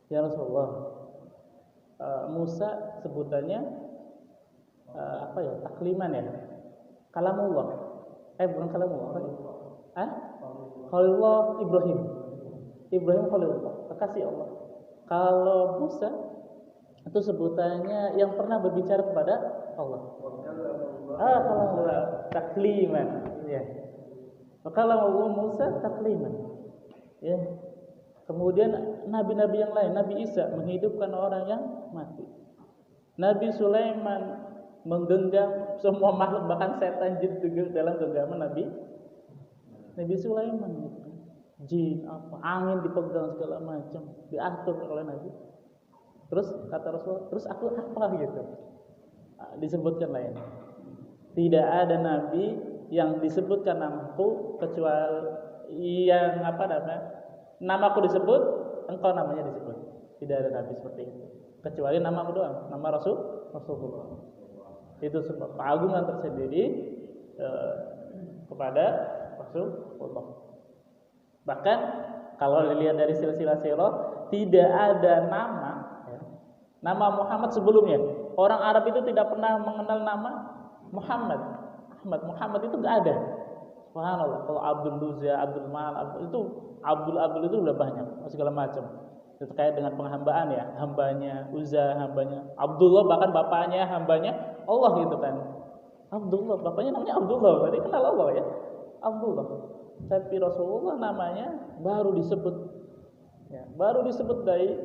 Ya Rasulullah, Musa sebutannya apa ya, takliman ya, kalamullah, bukan kalamullah, Khalilullah Ibrahim Khalilullah, kekasih Allah. Kalau Musa itu sebutannya yang pernah berbicara kepada Allah. Kalamullah takliman, ya. Kalamullah Musa takliman, ya. Kemudian nabi-nabi yang lain, Nabi Isa menghidupkan orang yang mati. Nabi Sulaiman menggenggam semua makhluk, bahkan setan, jin juga dalam genggaman Nabi Sulaiman. Jin, angin dipegang segala macam, diatur oleh Nabi. Terus kata Rasulullah, terus aku apa gitu? Disebutkan lain. Tidak ada nabi yang disebutkan namaku kecuali yang namaku disebut, engkau namanya disebut. Tidak ada nabi seperti itu. Kecuali namaku doang, nama Rasulullah. Itu sebab keagungan tersendiri kepada Rasulullah. Bahkan kalau dilihat dari silsilah sirah, tidak ada nama Muhammad sebelumnya. Orang Arab itu tidak pernah mengenal nama Muhammad itu nggak ada. Subhanallah. Kalau Abdul Uzza, Abdul Mal, itu Abdul itu udah banyak, segala macam. Itu terkait dengan penghambaan ya, hambanya Uzza, hambanya Abdullah, bahkan bapaknya hambanya Allah gitu kan. Abdullah, bapaknya namanya Abdullah, berarti kenal Allah ya. Abdullah. Tapi Rasulullah namanya baru disebut, ya, baru disebut dari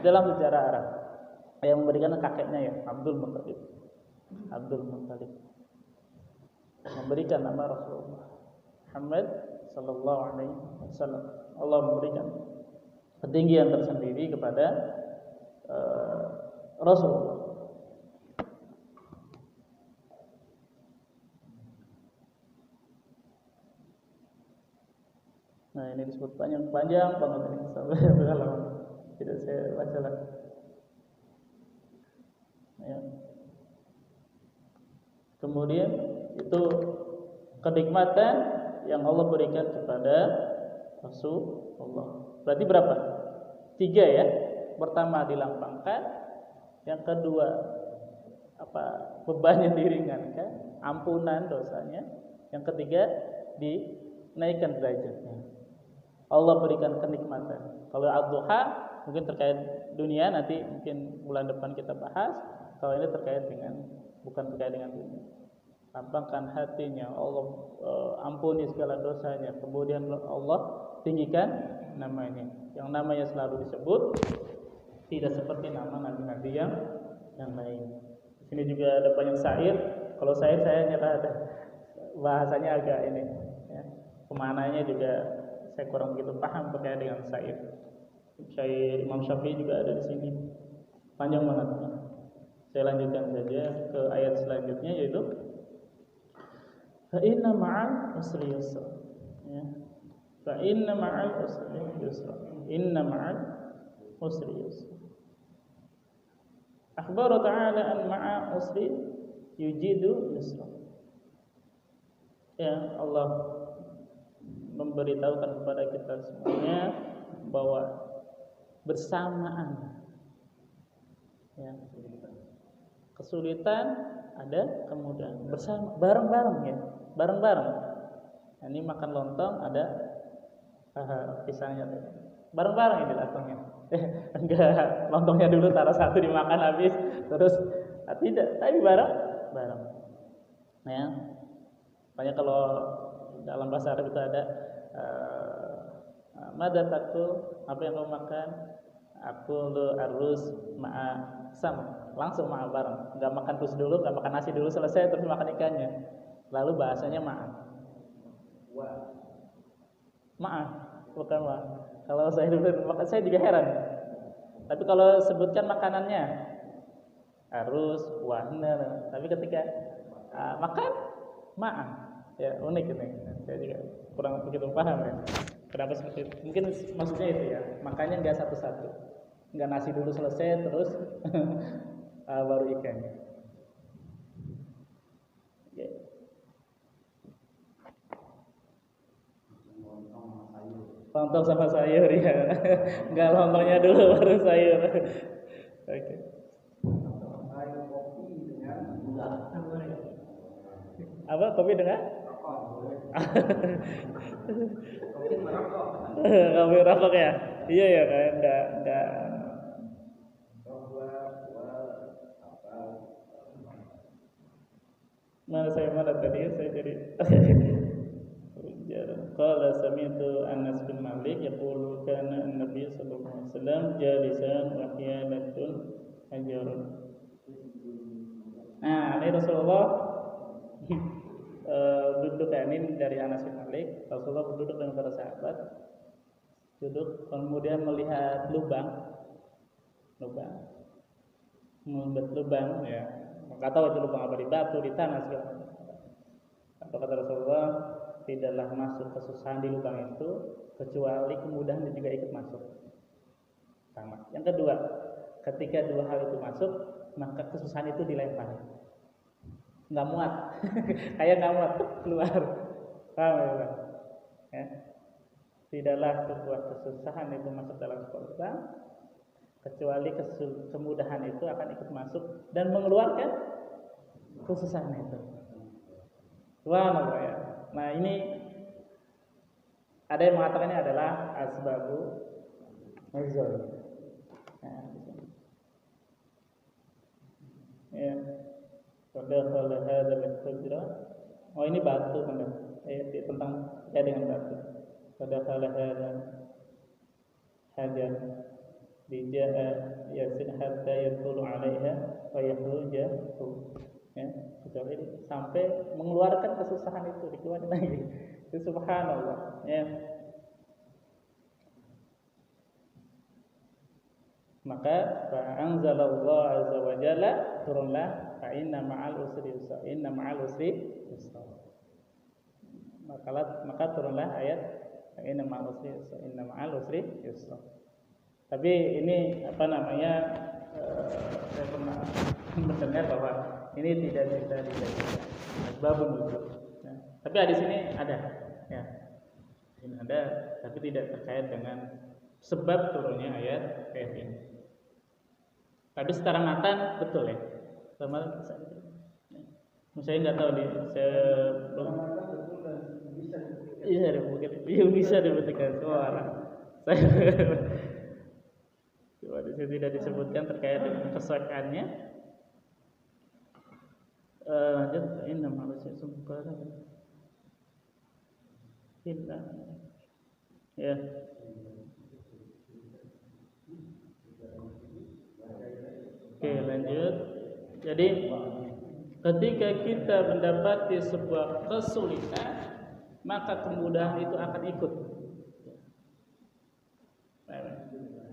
dalam sejarah Arab. Yang memberikan kakeknya ya, Abdul Muttalib. Abdul Muttalib memberikan nama Rasulullah Muhammad sallallahu alaihi wasallam. Allah memberikan ketinggian tersendiri kepada Rasulullah. Nah, ini disebut panjang banget ini sampai berhalaman. Tidak saya baca lagi. Ya. Kemudian itu kenikmatan yang Allah berikan kepada Rasulullah. Berarti berapa? 3 ya. Pertama dilapangkan, yang kedua bebannya diringankan, ampunan dosanya, yang ketiga dinaikkan derajatnya. Allah berikan kenikmatan. Kalau ad-duha mungkin terkait dunia, nanti mungkin bulan depan kita bahas. Kalau ini bukan terkait dengan dunia. Lapangkan hatinya, Allah ampuni segala dosanya. Kemudian Allah tinggikan namanya. Yang namanya selalu disebut, tidak seperti nama nabi-nabi yang lain. Di sini juga ada banyak syair. Kalau saya nyata bahasanya agak ini, ya. Kemananya juga saya kurang begitu paham terkait dengan syair. Syair Imam Syafi'i juga ada di sini. Panjang banget. Saya lanjutkan saja ke ayat selanjutnya, yaitu fa inna ma'al usri yusra. Ya. Fa inna ma'al usri yusra. Inna ma'al usri yusra. Akhbara ta'ala an ma'a usri yujidu yusra. Ya, Allah memberitahukan kepada kita semuanya bahwa bersamaan, ya, kesulitan ada kemudahan, bersama, bareng-bareng ya, bareng-bareng. Nah, ini makan lontong ada pisangnya, bareng-bareng ini lontongnya. Enggak, lontongnya dulu taruh satu dimakan habis, terus tidak, tapi bareng-bareng. Ya, makanya kalau dalam bahasa Arab itu ada mada takul, apa yang kau makan? Aku lu arus ma'a sam, langsung ma'a bareng. Enggak makan terus dulu, enggak makan nasi dulu selesai terus makan ikannya. Lalu bahasanya ma'a. Ma'a, bukan ma'a. Kalau saya dulu makan, saya juga heran. Tapi kalau sebutkan makanannya harus wahna. Tapi ketika makan ma'a, ya unik ini. Saya juga kurang begitu paham ya. Kenapa seperti itu? Mungkin maksudnya itu ya. Makanya enggak satu-satu. Enggak nasi dulu selesai terus baru ikannya. Ya. Lontong sama sayur ya. Enggak, lontongnya dulu baru sayur. Oke. Apa? Kopi dengan? Kopi rokok ya? Iya ya kan, enggak. Mana tadi saya jadi. Qala sami'tu Anas bin Malik yaqulu kana an-nabiy sallallahu alaihi wasallam jalisan wa hiyalatun hajarun. Nah, ini Rasulullah duduk, ini dari Anas bin Malik. Rasulullah duduk dengan para sahabat, duduk kemudian melihat lubang ya, nggak tahu itu lubang apa, di batu, di tanah segala macam. Apa kata Rasulullah? Tidaklah masuk kesusahan di lubang itu kecuali kemudahan juga ikut masuk. Sama. Yang kedua, ketika dua hal itu masuk, maka kesusahan itu dilempar. Nggak muat, kayak nggak muat keluar. Paham ya? Ya. Tidaklah sebuah kesusahan itu masuk dalam sebuah, kecuali kemudahan itu akan ikut masuk dan mengeluarkan kesusahan itu. Subhanallah ya. Nah, ini ada yang mengatakannya adalah asbabu nuzul. Nah, ya. Fadakhala hadzal hujra. Oh, ini batu benar. Tentang ya dengan batu. Fadakhala hadzal hajar dijaa yasin hatta yadkhulu 'alaiha wa yakhruja. Ya, kecuali sampai mengeluarkan kesusahan itu dikeluarkan lagi. Itu subhanallah. Ya. Maka fa'anzalallahu azza wa jalla turunlah fa inna ma'al usri yusra. Inna ma'al usri yusra. Maka turunlah ayat fa inna ma'al usri yusra. Inna ma'al usri yusra. Tapi ini apa namanya? Saya pernah mendengar bahwa ini tidak bisa dijadikan asbabun nuzul. Nah, tapi hadis ini ada, ya. Ini ada, tapi tidak terkait dengan sebab turunnya ayat ini. Tapi secara matan betul ya. Sama saya nggak tahu nih, saya belum bisa dibuktikan semua orang. Coba di sini tidak disebutkan terkait dengan kesahihannya. Lanjut, inna ma'al-usri yusra. Ya. Oke, lanjut. Jadi ketika kita mendapati sebuah kesulitan, maka kemudahan itu akan ikut.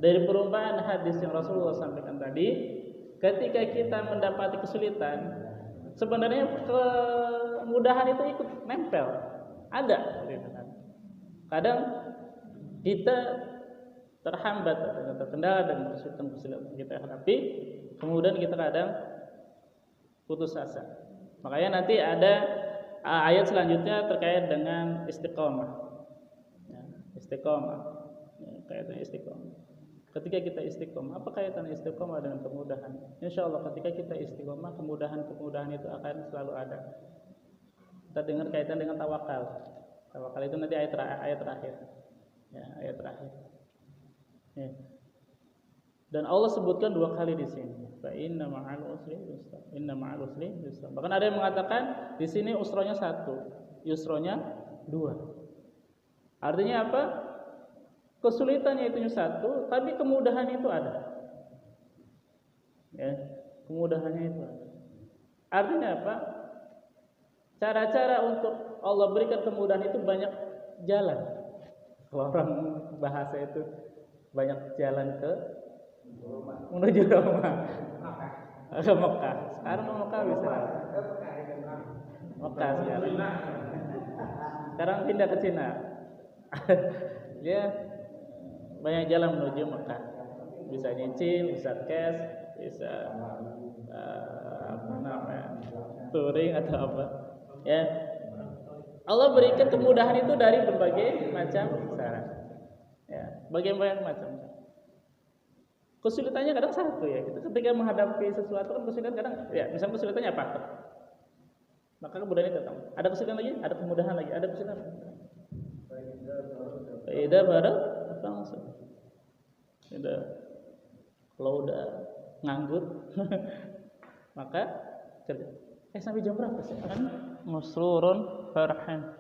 Dari perumpamaan hadis yang Rasulullah sampaikan tadi, ketika kita mendapati kesulitan, sebenarnya kemudahan itu ikut nempel. Ada. Kadang kita terhambat atau terkendala dengan kesulitan kita hadapi, kemudian kita kadang putus asa. Makanya nanti ada ayat selanjutnya terkait dengan istiqomah. Ya, istiqomah. Ya, kaitan istiqomah. Ketika kita istiqomah, apa kaitan istiqomah dengan kemudahan? Insya Allah ketika kita istiqomah, kemudahan itu akan selalu ada. Kita dengar kaitan dengan tawakal. Tawakal itu nanti ayat terakhir. Ya, ayat terakhir. Ya. Dan Allah sebutkan 2 kali di sini. Fa inna ma'al usri yusra. Inna ma'al usri yusra. Bahkan ada yang mengatakan di sini usronya 1, yusronya 2. Artinya apa? Kesulitannya itu 1, tapi kemudahan itu ada. Ya, kemudahannya itu ada. Artinya apa? Cara-cara untuk Allah berikan kemudahan itu banyak jalan. Kalau orang bahasa itu banyak jalan menuju Roma. Ke Mekah. Sekarang ke Mekah bisa. Mekah sekarang. Sekarang pindah ke Cina. Dia banyak jalan menuju Mekah. Bisa nyicil, bisa cash, bisa apa namanya, touring atau apa. Ya. Allah berikan kemudahan itu dari berbagai macam cara. Ya, berbagai macam. Kesulitannya kadang 1 ya. Kita ketika menghadapi sesuatu kan kesulitan kadang ya, misalnya kesulitannya apa? Maka kemudahan itu datang. Ada kesulitan lagi, ada kemudahan lagi, ada kesulitan. Beda baru langsung. Kalau udah nganggur maka kerja. Sampai jam berapa sih? Kan musrurun farhan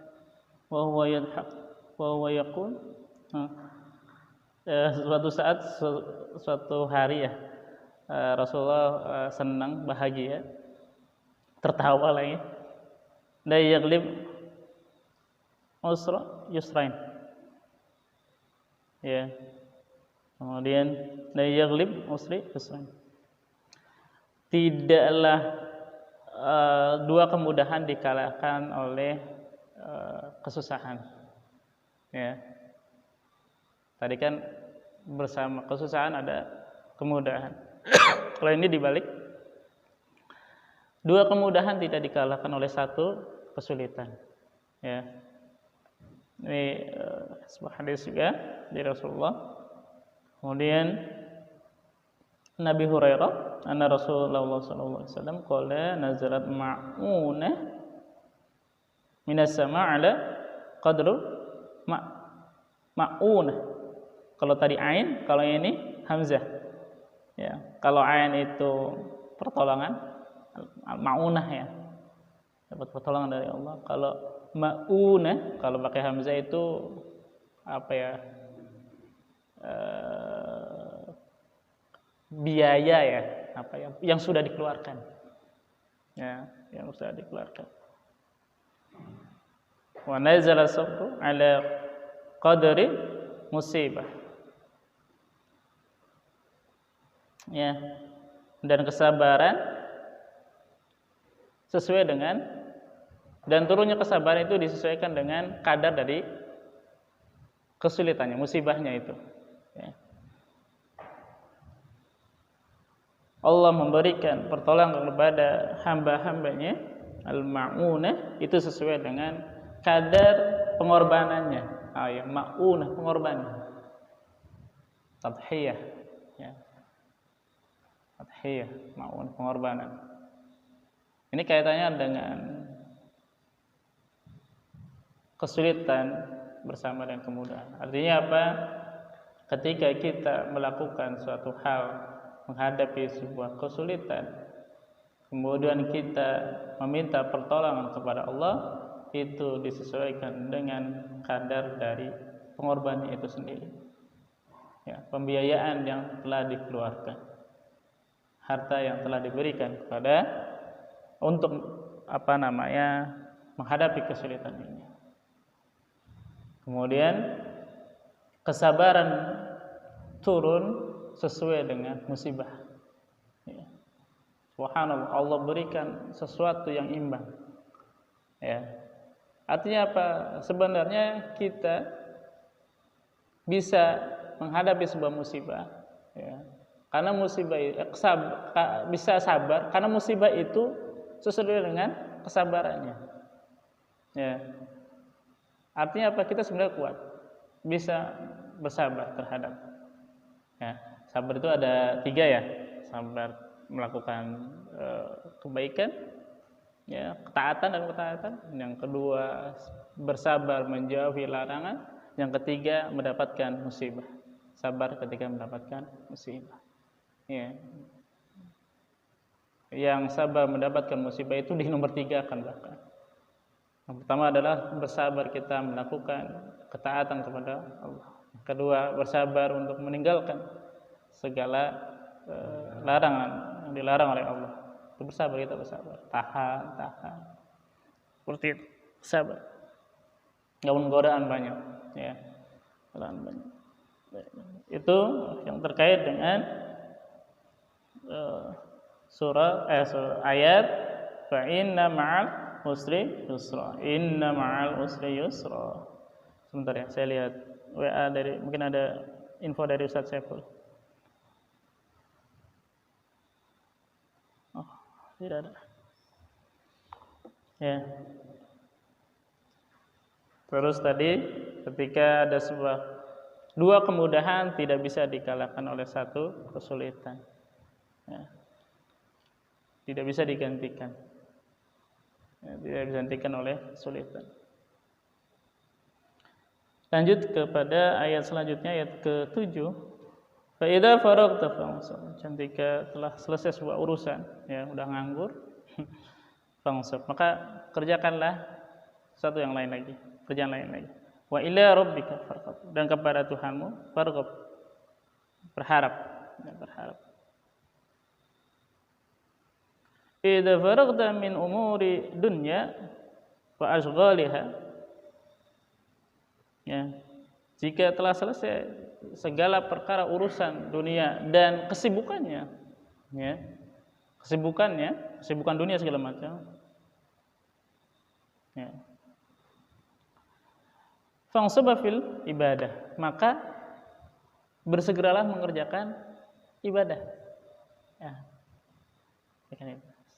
wa huwa yadhak wa huwa yaqul. Suatu hari ya, Rasulullah senang, bahagia, tertawa lagi. La yaghlib usra yusrain. Ya. Kemudian la yaghlib usri yusrain. Tidaklah 2 kemudahan dikalahkan oleh kesusahan. Ya. Tadi kan bersama kesusahan ada kemudahan. Kalau ini dibalik, 2 kemudahan tidak dikalahkan oleh 1 kesulitan. Ya. Ini sebuah hadis juga dari Rasulullah. Kemudian Nabi Hurairah, anna Rasulullah sallallahu alaihi wasallam qala nazalat ma'unah minas sama' ala qadru ma'unah. Kalau tadi ain, kalau ini hamzah. Ya, kalau ain itu pertolongan, Ma'unah ya, dapat pertolongan dari Allah. Kalau ma'unah, kalau pakai hamzah itu apa ya, biaya ya, apa ya, yang sudah dikeluarkan ya, yang sudah dikeluarkan. Wa nazala sabru ala qadri musibah ya, dan kesabaran sesuai dengan, dan turunnya kesabaran itu disesuaikan dengan kadar dari kesulitannya, musibahnya itu ya. Allah memberikan pertolongan kepada hamba-hambanya al-ma'unah itu sesuai dengan kadar pengorbanannya. Ya, ma'unah, pengorbanan, tadhiyah ya, tadhiyah, ma'unah, pengorbanan. Ini kaitannya dengan kesulitan bersama dengan kemudahan. Artinya apa? Ketika kita melakukan suatu hal, menghadapi sebuah kesulitan, kemudian kita meminta pertolongan kepada Allah, itu disesuaikan dengan kadar dari pengorbanan itu sendiri ya, pembiayaan yang telah dikeluarkan, harta yang telah diberikan kepada untuk apa namanya, menghadapi kesulitan ini. Kemudian kesabaran turun sesuai dengan musibah ya. Subhanallah, Allah berikan sesuatu yang imbang ya. Artinya apa? Sebenarnya kita bisa menghadapi sebuah musibah ya, karena musibah bisa sabar karena musibah itu sesuai dengan kesabarannya ya. Artinya apa? Kita sebenarnya kuat, bisa bersabar terhadap ya. Sabar itu ada 3 ya, sabar melakukan kebaikan ya, ketaatan dan ketaatan. Yang kedua bersabar menjauhi larangan. Yang ketiga mendapatkan musibah, sabar ketika mendapatkan musibah ya. Yang sabar mendapatkan musibah itu di nomor 3 akan bahkan. Yang pertama adalah bersabar kita melakukan ketaatan kepada Allah. Yang kedua bersabar untuk meninggalkan segala larangan yang dilarang oleh Allah. Itu bersabar, kita bersabar, tahan seperti itu, sabar. Namun godaan banyak ya, godaan banyak. Itu yang terkait dengan ayat fa inna ma'al usri yusra, inna ma'al usri yusra. Sebentar ya, saya lihat WA dari, mungkin ada info dari Ustaz Saiful. Tidak ada. Ya. Terus tadi ketika ada dua kemudahan tidak bisa dikalahkan oleh satu kesulitan. Ya. Tidak bisa digantikan. Ya, tidak bisa digantikan oleh kesulitan. Lanjut kepada ayat selanjutnya, ayat ke-7. Fa idza faragta fansab. Ketika telah selesai sebuah urusan, ya udah nganggur, fansab, maka kerjakanlah satu yang lain lagi, kerjaan lain lagi. Wa ila rabbika farghab, dan kepada Tuhanmu farghab, berharap, ya, berharap. Idza faragta min umuri dunya wa ashghaliha, ya, jika telah selesai segala perkara urusan dunia dan kesibukannya, ya, kesibukan dunia segala macam, ya, fangsaba fil ibadah, maka bersegeralah mengerjakan ibadah, ya.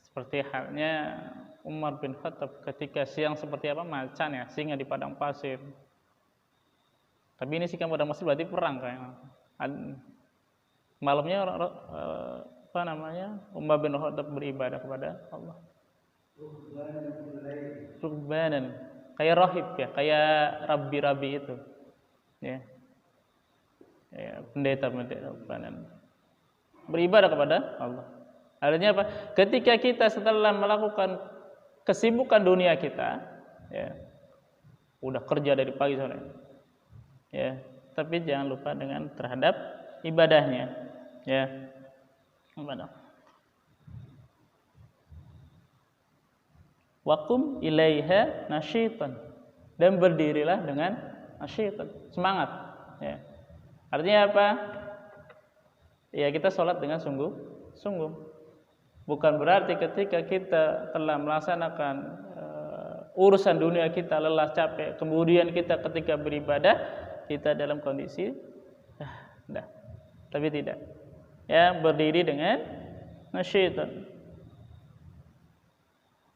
Seperti halnya Umar bin Khattab ketika siang seperti apa, macan ya, singa di padang pasir. Tapi ini sih kan pada masih berarti perang kayaknya. Malamnya apa namanya, Umar bin Khattab beribadah kepada Allah. Rukbanan, kayak rahib ya, kayak rabi-rabi itu, ya, ya, pendeta rukbanan, beribadah kepada Allah. Artinya apa? Ketika kita setelah melakukan kesibukan dunia kita, ya, udah kerja dari pagi sore, ya, tapi jangan lupa dengan terhadap ibadahnya, ya, ibadah. Waqum ilaiha nasyitan, dan berdirilah dengan nasyitan, semangat, ya. Artinya apa? Ya, kita sholat dengan sungguh-sungguh. Bukan berarti ketika kita telah melaksanakan urusan dunia kita lelah capek, kemudian kita ketika beribadah kita dalam kondisi dah. Tapi tidak. Ya, berdiri dengan nasyitan.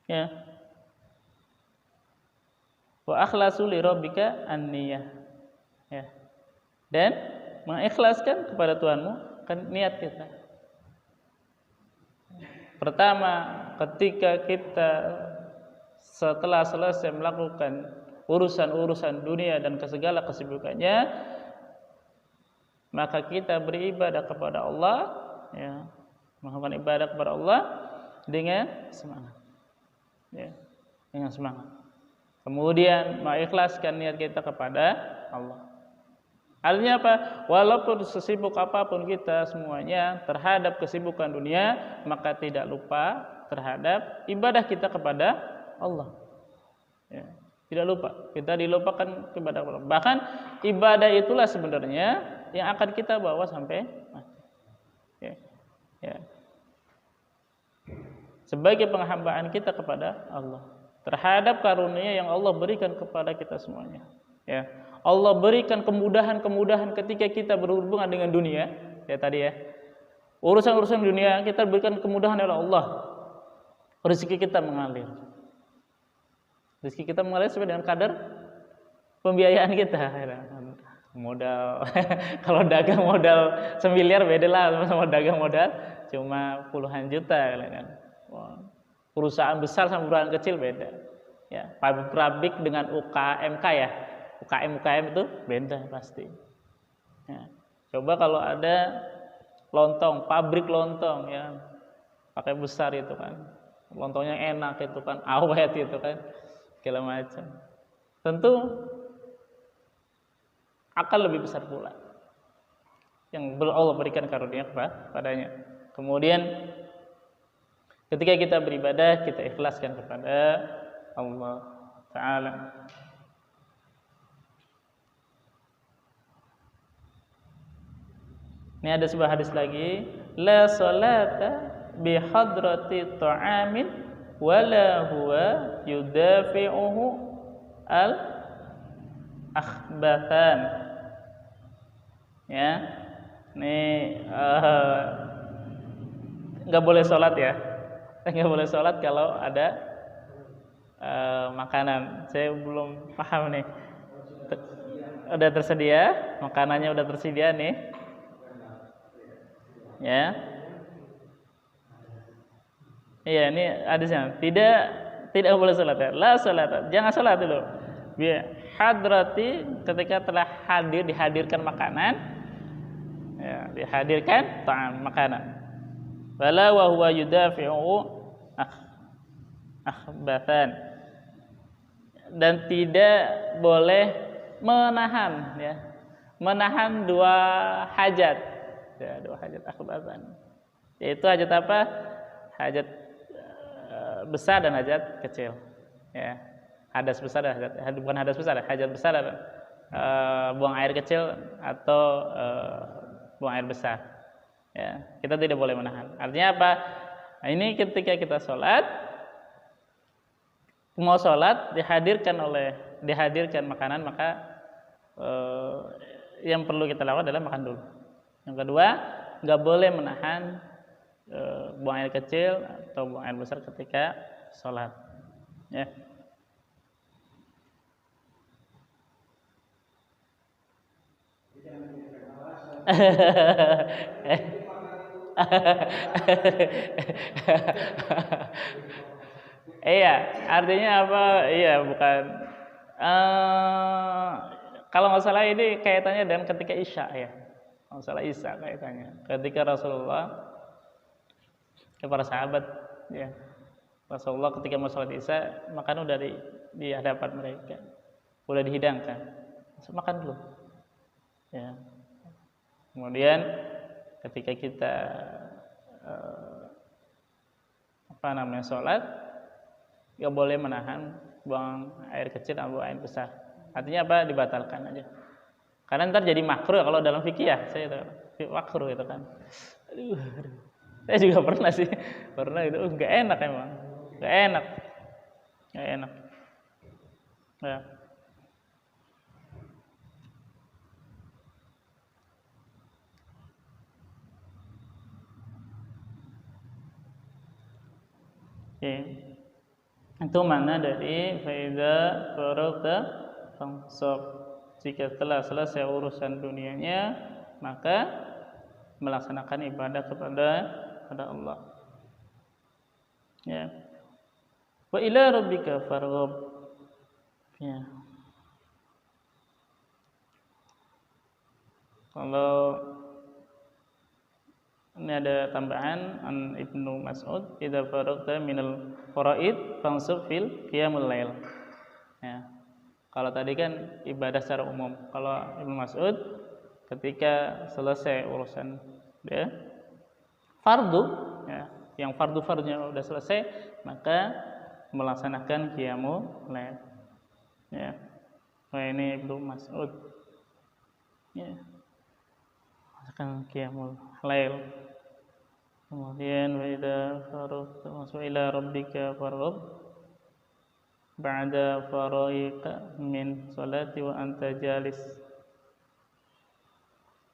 Ya. Wa akhlasu li rabbika an-niyah. Ya. Dan mengikhlaskan kepada Tuhanmu kan niat kita. Pertama, ketika kita setelah selesai melakukan urusan-urusan dunia dan segala kesibukannya, maka kita beribadah kepada Allah, ya, melakukan ibadah kepada Allah dengan semangat, ya, dengan semangat. Kemudian mengikhlaskan niat kita kepada Allah. Artinya apa? Walaupun sesibuk apapun kita semuanya terhadap kesibukan dunia, maka tidak lupa terhadap ibadah kita kepada Allah. Ya, tidak lupa. Kita dilupakan kepada Allah. Bahkan ibadah itulah sebenarnya yang akan kita bawa sampai mati. Ya, ya. Sebagai penghambaan kita kepada Allah terhadap karunia yang Allah berikan kepada kita semuanya. Ya. Allah berikan kemudahan-kemudahan ketika kita berhubungan dengan dunia, ya tadi ya. Urusan-urusan dunia kita berikan kemudahan oleh Allah. Rezeki kita mengalir. Rezeki kita mengalir sesuai dengan kadar pembiayaan kita. Modal kalau dagang modal 1 miliar beda lah sama dagang modal cuma puluhan juta kan. Perusahaan besar sama perusahaan kecil beda. Ya, pabrik dengan UKMK ya. UKM itu beda pasti. Ya. Coba kalau ada lontong, pabrik lontong ya, pakai besar itu kan, lontongnya enak itu kan, awet itu kan, segala macam. Tentu akan lebih besar pula yang Allah berikan karunia padanya. Kemudian ketika kita beribadah kita ikhlaskan kepada Allah Ta'ala. Ini ada sebuah hadis lagi, la salata bi hadrati ta'amin wala huwa yudafi'uhu al akhbathan. Ya. Ini enggak boleh salat ya. Enggak boleh salat kalau ada makanan. Saya belum paham nih. Udah tersedia, makanannya udah tersedia nih. Ya, iya ini hadisnya tidak boleh salat ya. La salat, jangan salat dulu. Bi hadrati ketika telah dihadirkan makanan, ya, dihadirkan ta'am makanan. Wala wa huwa yudafi'u akhbathan, dan tidak boleh menahan ya, menahan 2 hajat. Ya, 2 hajat akhbatan. Yaitu hajat apa? Hajat besar dan hajat kecil. Ya. Hadas besar dan bukan hadas besar, hajat besar dan buang air kecil atau buang air besar. Ya, kita tidak boleh menahan. Artinya apa? Nah, ini ketika kita sholat, mau sholat dihadirkan makanan, maka yang perlu kita lakukan adalah makan dulu. Yang kedua, nggak boleh menahan buang air kecil atau buang air besar ketika sholat. Ya. Iya, artinya apa? Iya, bukan. Kalau nggak salah ini kaitannya dengan ketika Isya ya. Kalau salah Isya kaitannya. Ketika Rasulullah ke para sahabat ya. Rasulullah ketika mau sholat Isya makan udah di hadapan mereka, udah dihidangkan, makan dulu ya. Kemudian ketika kita sholat, nggak boleh menahan buang air kecil atau air besar. Artinya apa? Dibatalkan aja. Karena ntar jadi makruh kalau dalam fikih ya, saya itu makruh itu kan. Aduh. Saya juga pernah sih, itu nggak enak emang, nggak enak. Ya. Oke. Itu makna dari faida faragta fansab. Jika telah selesai urusan dunianya, maka melaksanakan ibadah kepada Allah. Ya. Wa ila rabbika farghab. Ya. Kalau ini ada tambahan an Ibnu Mas'ud, idza faragta minal faraid fansub fil qiyamul lail. Ya. Kalau tadi kan ibadah secara umum. Kalau Ibnu Mas'ud ketika selesai urusan ya, fardu ya, yang fardu-fardunya sudah selesai, maka melaksanakan qiyamul lail. Ya. Nah, ini Ibnu Mas'ud. Ya. Melaksanakan qiyamul lail. Kemudian wa idza faragta ila rabbika farghab ba'da faraika min salati wa anta jalis.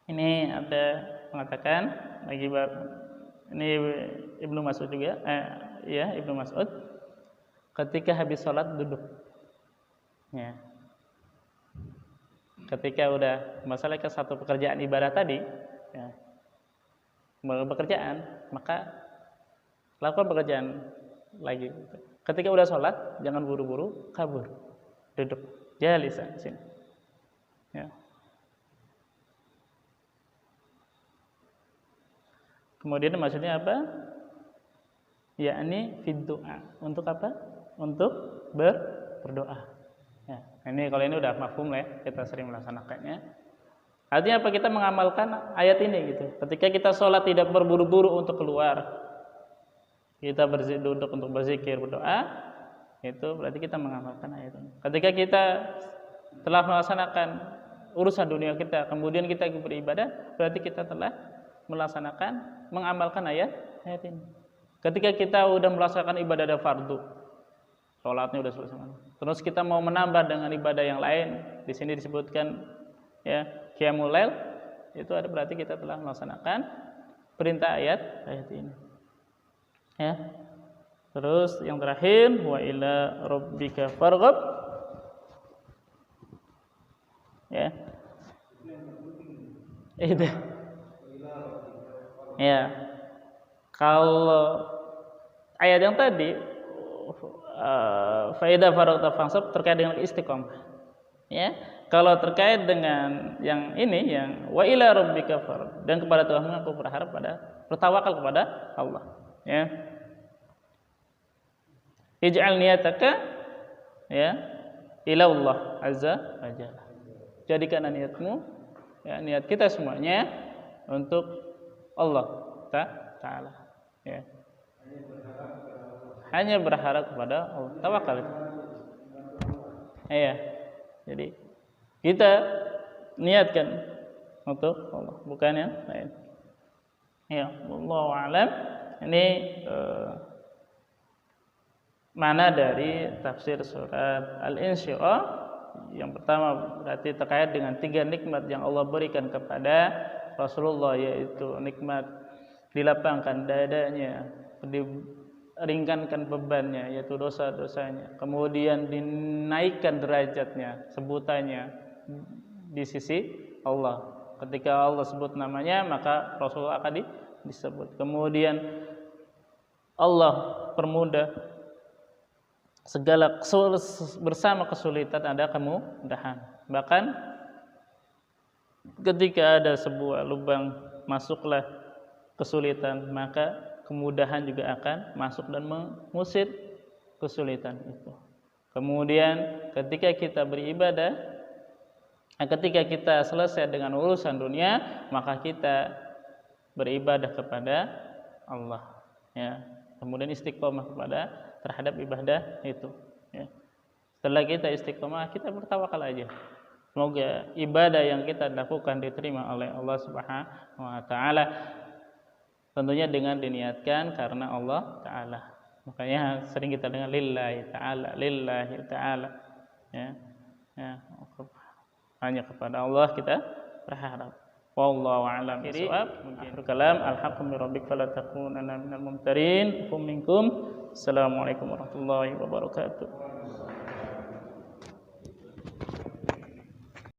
Ini ada mengatakan lagi ini Ibnu Mas'ud juga ya, Ibnu Mas'ud ketika habis salat duduk. Ya. Ketika udah menyelesaikan satu pekerjaan ibadah tadi, ya, pekerjaan, maka lakukan pekerjaan lagi. Ketika udah sholat, jangan buru-buru kabur, duduk, jalisan sini. Ya. Kemudian maksudnya apa? Yakni fid du'a. Untuk apa? Untuk berdoa. Ya. Ini kalau ini udah mafhum lah ya, kita sering melaksanakannya. Artinya apa? Kita mengamalkan ayat ini gitu. Ketika kita sholat tidak berburu-buru untuk keluar, kita duduk untuk berzikir, berdoa, itu berarti kita mengamalkan ayat ini. Ketika kita telah melaksanakan urusan dunia kita, kemudian kita beribadah, berarti kita telah melaksanakan, mengamalkan ayat ini. Ketika kita sudah melaksanakan ibadah fardu, sholatnya sudah selesai, terus kita mau menambah dengan ibadah yang lain, di sini disebutkan ya qiyamul lail, itu ada berarti kita telah melaksanakan perintah ayat ini. Ya. Terus yang terakhir wa ila rabbika farghab. Ya. Itu. Ya. Kalau ayat yang tadi fa idza faragta fansab terkait dengan istiqomah. Ya. Kalau terkait dengan yang ini, yang wa ila rabbika farghab, dan kepada Tuhanmu aku bertawakal kepada Allah. Ya. Ij'al niyataka ya ila Allah azza wa jalla. Jadikan niatmu, ya, niat kita semuanya untuk Allah taala. Ya. Hanya berharap kepada Allah. Tawakal itu. Iya. Jadi kita niatkan untuk Allah, bukan yang lain. Ya, wallahu a'lam. Ini mana dari tafsir surat Al-Insyirah. Yang pertama berarti terkait dengan 3 nikmat yang Allah berikan kepada Rasulullah, yaitu nikmat dilapangkan dadanya, diringankan bebannya, yaitu dosa-dosanya, kemudian dinaikkan derajatnya, sebutannya di sisi Allah. Ketika Allah sebut namanya, maka Rasulullah akan disebut. Kemudian Allah permudah segala bersama kesulitan ada kemudahan. Bahkan ketika ada sebuah lubang masuklah kesulitan, maka kemudahan juga akan masuk dan mengusir kesulitan itu. Kemudian ketika kita beribadah, ketika kita selesai dengan urusan dunia, maka kita beribadah kepada Allah, ya. Kemudian istiqomah terhadap ibadah itu, ya. Setelah kita istiqomah, kita bertawakal aja. Semoga ibadah yang kita lakukan diterima oleh Allah Subhanahu wa taala. Tentunya dengan diniatkan karena Allah taala. Makanya sering kita dengar lillahi taala, ya. Ya, hanya kepada Allah kita berharap. Wallahu a'lam bishawab. Akhir kalam, alhaqqu min rabbik fala takunanna minal mumtarin. Assalamualaikum warahmatullahi wabarakatuh.